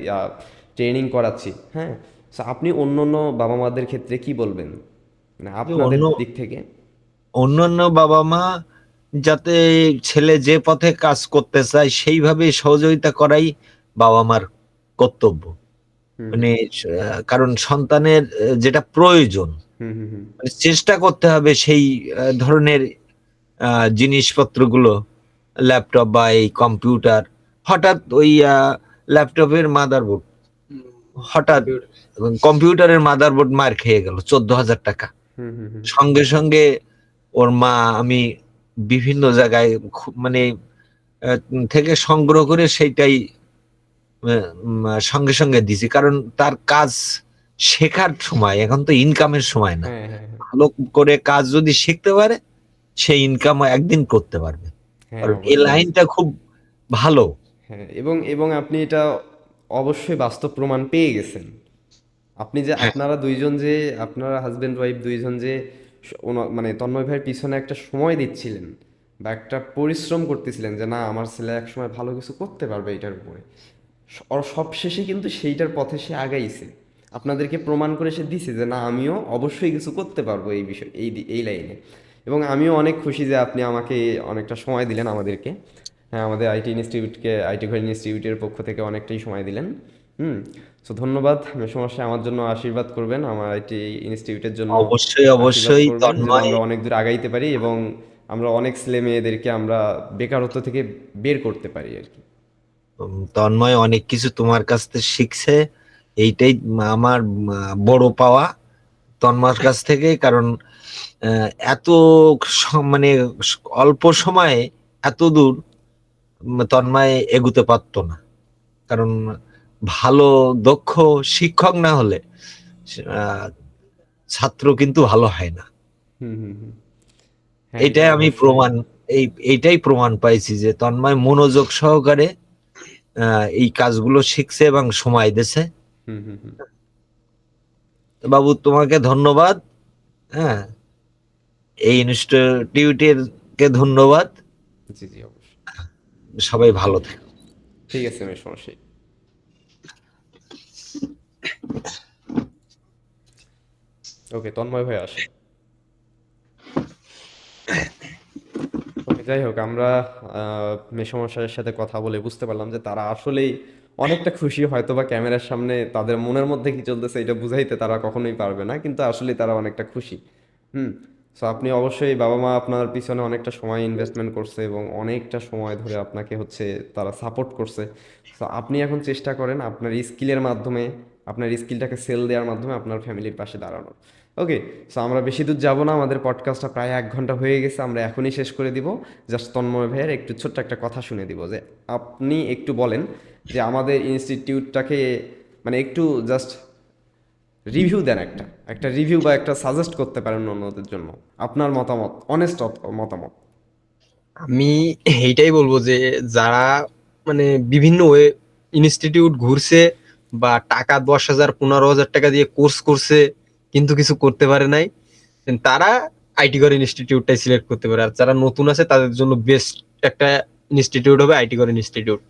Speaker 1: ট্রেনিং করাচ্ছি, হ্যাঁ, তো আপনি অন্য অন্য বাবা মাদের ক্ষেত্রে কি বলবেন, মানে
Speaker 2: যে
Speaker 1: আপনাদের
Speaker 2: অন্য
Speaker 1: দিক থেকে?
Speaker 2: অন্যান্য বাবা মা যাতে ছেলে যে পথে কাজ করতে চায় সেইভাবে সহযোগিতা করাই বাবা মার কর্তব্য।
Speaker 1: হুম হুম
Speaker 2: মানে কারণ সন্তানের যেটা প্রয়োজন,
Speaker 1: হুম হুম হুম
Speaker 2: মানে চেষ্টা করতে হবে সেই ধরনের জিনিসপত্রগুলো, ল্যাপটপ বা এই কম্পিউটার। হঠাৎ ওই ল্যাপটপের মাদারবোর্ড, হঠাৎ
Speaker 3: কম্পিউটার।
Speaker 2: কম্পিউটারের মাদারবোর্ড মার খেয়ে গেল 14,000 টাকা।
Speaker 1: হুম হুম হুম।
Speaker 2: সঙ্গে সঙ্গে ওর মা, আমি বিভিন্ন জায়গায় মানে আহ, থেকে সংগ্রহ করে সেইটাই সঙ্গে সঙ্গে দিছি, কারণ তার কাজ শেখার সময়, এখন তো ইনকামের সময় না।
Speaker 1: হ্যাঁ হ্যাঁ হ্যাঁ
Speaker 2: ভালো করে কাজ যদি শিখতে পারে, সেই ইনকাম একদিন করতে পারবে,
Speaker 1: হ্যাঁ,
Speaker 2: কারণ এই
Speaker 1: অবশ্যই।
Speaker 2: লাইনটা খুব ভালো।
Speaker 1: হ্যাঁ, এবং এবং আপনি এটা অবশ্যই বাস্তব প্রমাণ পেয়ে গেছেন। আপনি যে আপনারা দুইজন যে আপনারা হাজবেন্ড ওয়াইফ দুইজন যে মানে তন্ময় ভাইয়ের পিছনে একটা সময় দিচ্ছিলেন বা একটা পরিশ্রম করতেছিলেন যে না আমার ছেলে এক সময় ভালো কিছু করতে পারবে এটার উপরে, সব শেষে কিন্তু সেইটার পথে সে আগাইছে, আপনাদেরকে প্রমাণ করে সে দিছে যে না আমিও অবশ্যই কিছু করতে পারবো এই বিষয় এই লাইনে। এবং আমিও অনেক খুশি যে আপনি আমাকে অনেকটা সময় দিলেন আমাদেরকে। হ্যাঁ, আমাদের আইটি ঘর ইনস্টিটিউটের পক্ষ থেকে অনেকটাই সময় দিলেন। হুম। সো ধন্যবাদ মেসমশাই, আমার জন্য আশীর্বাদ করবেন, আমার আইটি ইনস্টিটিউটের জন্য
Speaker 2: অবশ্যই
Speaker 1: আশীর্বাদ
Speaker 2: অবশ্যই
Speaker 1: করবেন যেন
Speaker 2: তন্ময়।
Speaker 1: আমরা অনেক দূর আগাইতে পারি এবং আমরা অনেক ছেলে মেয়েদেরকে আমরা বেকারত্ব থেকে বের করতে পারি আর কি।
Speaker 2: তন্ময় অনেক কিছু তোমার কাছ থেকে শিখছে, এইটাই আমার বড় পাওয়া তন্ময়ের কাছ থেকে। কারণ এত মানে অল্প সময়ে এত দূর তন্ময় এগুতে পারতো না। কারণ ভালো দক্ষ শিক্ষক না হলে আহ, ছাত্র কিন্তু ভালো হয় না।
Speaker 1: হুম হুম হুম। হ্যাঁ, এটা
Speaker 2: এইটাই আমি
Speaker 1: অবশ্যই।
Speaker 2: প্রমাণ, এইটাই প্রমাণ পাইছি যে তন্ময় মনোযোগ সহকারে এই কাজগুলো শিখছে এবং সময় দিছে।
Speaker 1: হুম হুম হুম।
Speaker 2: তো বাবু তোমাকে ধন্যবাদ। হ্যাঁ, এই ইনস্টিটিউটের কে ধন্যবাদ।
Speaker 1: জি জি অবশ্যই।
Speaker 2: সবাই ভালো থাকে।
Speaker 1: ঠিক আছে মেসমশাই। ওকে, তন্ময় ভাই আসেন। ওকে, যাই হোক, আমরা মেসমশাইয়ের সাথে কথা বলে বুঝতে পারলাম যে তারা আসলেই অনেকটা খুশি, হয়তো বা ক্যামেরার সামনে তাদের মনের মধ্যে কি চলতেছে এটা বুঝাইতে তারা কখনোই পারবে না, কিন্তু আসলে তারা অনেকটা খুশি। হুম। সো আপনি অবশ্যই, বাবা মা আপনার পিছনে অনেকটা সময় ইনভেস্টমেন্ট করছে এবং অনেকটা সময় ধরে আপনাকে হচ্ছে তারা সাপোর্ট করছে। সো আপনি এখন চেষ্টা করেন আপনার স্কিলের মাধ্যমে, আপনার স্কিলটাকে সেল দেওয়ার মাধ্যমে আপনার ফ্যামিলির পাশে দাঁড়ানোর। ওকে। সো আমরা বেশি দূর যাব না, আমাদের পডকাস্টটা প্রায় 1 ঘন্টা হয়ে গেছে, আমরা এখনই শেষ করে দিব। জাস্ট তন্ময় ভাইয়ের একটু ছোট্ট একটা কথা শুনে দিব যে আপনি একটু বলেন যে আমাদের ইনস্টিটিউটটাকে মানে একটু জাস্ট রিভিউ দেন, একটা একটা রিভিউ বা একটা সাজেস্ট করতে পারেন অন্যদের জন্য, আপনার মতামত, অনেস্ট মতামত।
Speaker 3: আমি এইটাই বলবো যে যারা মানে বিভিন্ন ইনস্টিটিউট ঘুরছে বা টাকা 10,000 15,000 টাকা দিয়ে কোর্স করছে কিন্তু কিছু করতে পারে নাই, তারা আইটি কর ইনস্টিটিউটটাই সিলেক্ট করতে পারে। আর যারা নতুন আছে তাদের জন্য বেস্ট একটা ইনস্টিটিউট হবে আইটি কর ইনস্টিটিউট।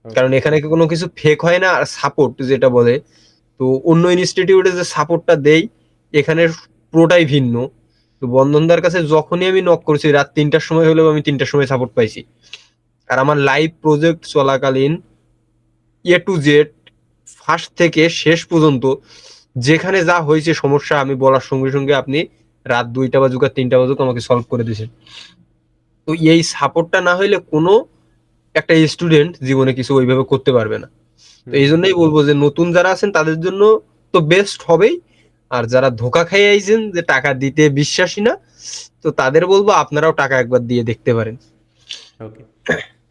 Speaker 1: ওকে।
Speaker 3: কারণ এখানে কোনো কিছু ফেক হয় না, আর সাপোর্ট যেটা বলে, তো অন্য ইনস্টিটিউটে যে সাপোর্টটা দেই এখানে পুরোটাই ভিন্ন। তো বন্ধনদার কাছে যখনই আমি নক করছি রাত 3টার সময় হলেও আমি 3টার সময় সাপোর্ট পাইছি। আর আমার লাইভ প্রজেক্ট চলাকালীন A to Z ফার্স্ট থেকে শেষ পর্যন্ত যেখানে যা হয়েছে সমস্যা আমি বলার সঙ্গে সঙ্গে আপনি রাত 2টা বাজুক আর 3টা বাজুক আমাকে সলভ করে দিয়েছেন। তো এই সাপোর্টটা না হইলে কোনো একটা স্টুডেন্ট জীবনে কিছু ওইভাবে করতে পারবে না। তো
Speaker 1: হুম
Speaker 3: এই
Speaker 1: হুম।
Speaker 3: জন্যই বলবো যে নতুন যারা আছেন তাদের জন্য তো বেস্ট হবেই। আর যারা ধোকা খেয়ে আইছেন যে টাকা দিতে বিশ্বাসী না, তো তাদের বলবো আপনারাও টাকা একবার দিয়ে দেখতে পারেন।
Speaker 1: ওকে।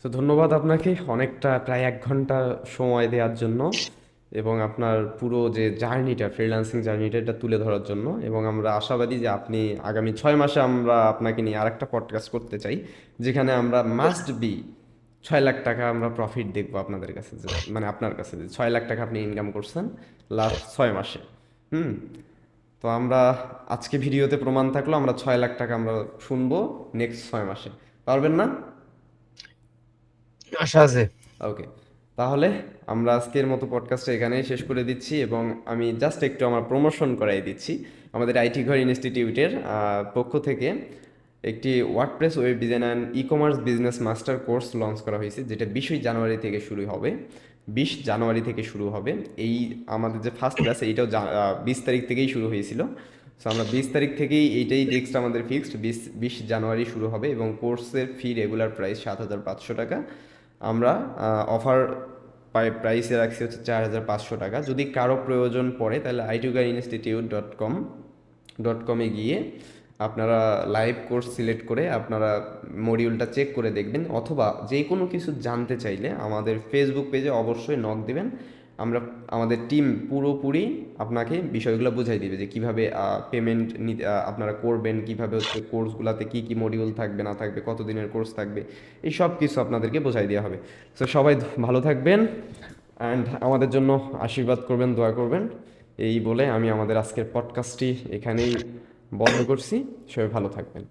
Speaker 1: তো ধন্যবাদ আপনাকে অনেকটা, প্রায় 1 ঘন্টা সময় দেওয়ার জন্য এবং আপনার পুরো যে জার্নিটা, ফ্রিল্যান্সিং জার্নিটা, এটা তুলে ধরার জন্য। এবং আমরা আশাবাদী যে আপনি আগামী 6 মাসে আমরা আপনাকে নিয়ে আরেকটা পডকাস্ট করতে চাই, যেখানে আমরা মাস্ট বি 6 লাখ টাকা আমরা প্রফিট দেখবো আপনাদের কাছে, যে মানে আপনার কাছে যে 6 লাখ টাকা আপনি ইনকাম করছেন লাস্ট 6 মাসে। হুম। তো আমরা আজকে ভিডিওতে প্রমাণ থাকলো, আমরা 6 লাখ টাকা আমরা শুনবো নেক্সট 6 মাসে। পারবেন না?
Speaker 3: আশা আছে।
Speaker 1: ওকে। তাহলে আমরা আজকের মতো পডকাস্টটা এখানেই শেষ করে দিচ্ছি এবং আমি জাস্ট একটু আমার প্রমোশন করাই দিচ্ছি। আমাদের আইটি ঘর ইনস্টিটিউটের পক্ষ থেকে একটি WordPress web design and e commerce business master course launch করা হয়েছে, যেটা 20ই জানুয়ারি থেকে শুরু হবে। 20 জানুয়ারি থেকে শুরু হবে। এই আমাদের যে ফার্স্ট ব্যাচ এইটাও 20 তারিখ থেকেই শুরু হয়েছিল। সো আমরা 20 তারিখ থেকেই এইটাই নেক্সট আমাদের ফিক্সড 20 জানুয়ারি শুরু হবে এবং কোর্সের ফি রেগুলার প্রাইস 7,500 টাকা। আমরা অফার প্রাইসে রাখছি হচ্ছে 4,500 টাকা। যদি কারো প্রয়োজন পড়ে তাহলে itugarinstitute.com গিয়ে আপনারা লাইভ কোর্স সিলেক্ট করে আপনারা মডিউলটা চেক করে দেখবেন, অথবা যে কোনো কিছু জানতে চাইলে আমাদের ফেসবুক পেজে অবশ্যই নক দিবেন। আমরা আমাদের টিম পুরোপুরি আপনাকে বিষয়গুলো বুঝাই দিবে যে কীভাবে পেমেন্ট আপনারা করবেন, কীভাবে হচ্ছে কোর্সগুলোতে কী কী মডিউল থাকবে না থাকবে, কত দিনের কোর্স থাকবে, এই সব কিছু আপনাদেরকে বোঝাই দেওয়া হবে। সো সবাই ভালো থাকবেন। অ্যান্ড আমাদের জন্য আশীর্বাদ করবেন, দোয়া করবেন। এই বলে আমি আমাদের আজকের পডকাস্টটি এখানেই বন্ধ করছি। সবাই ভালো থাকবেন।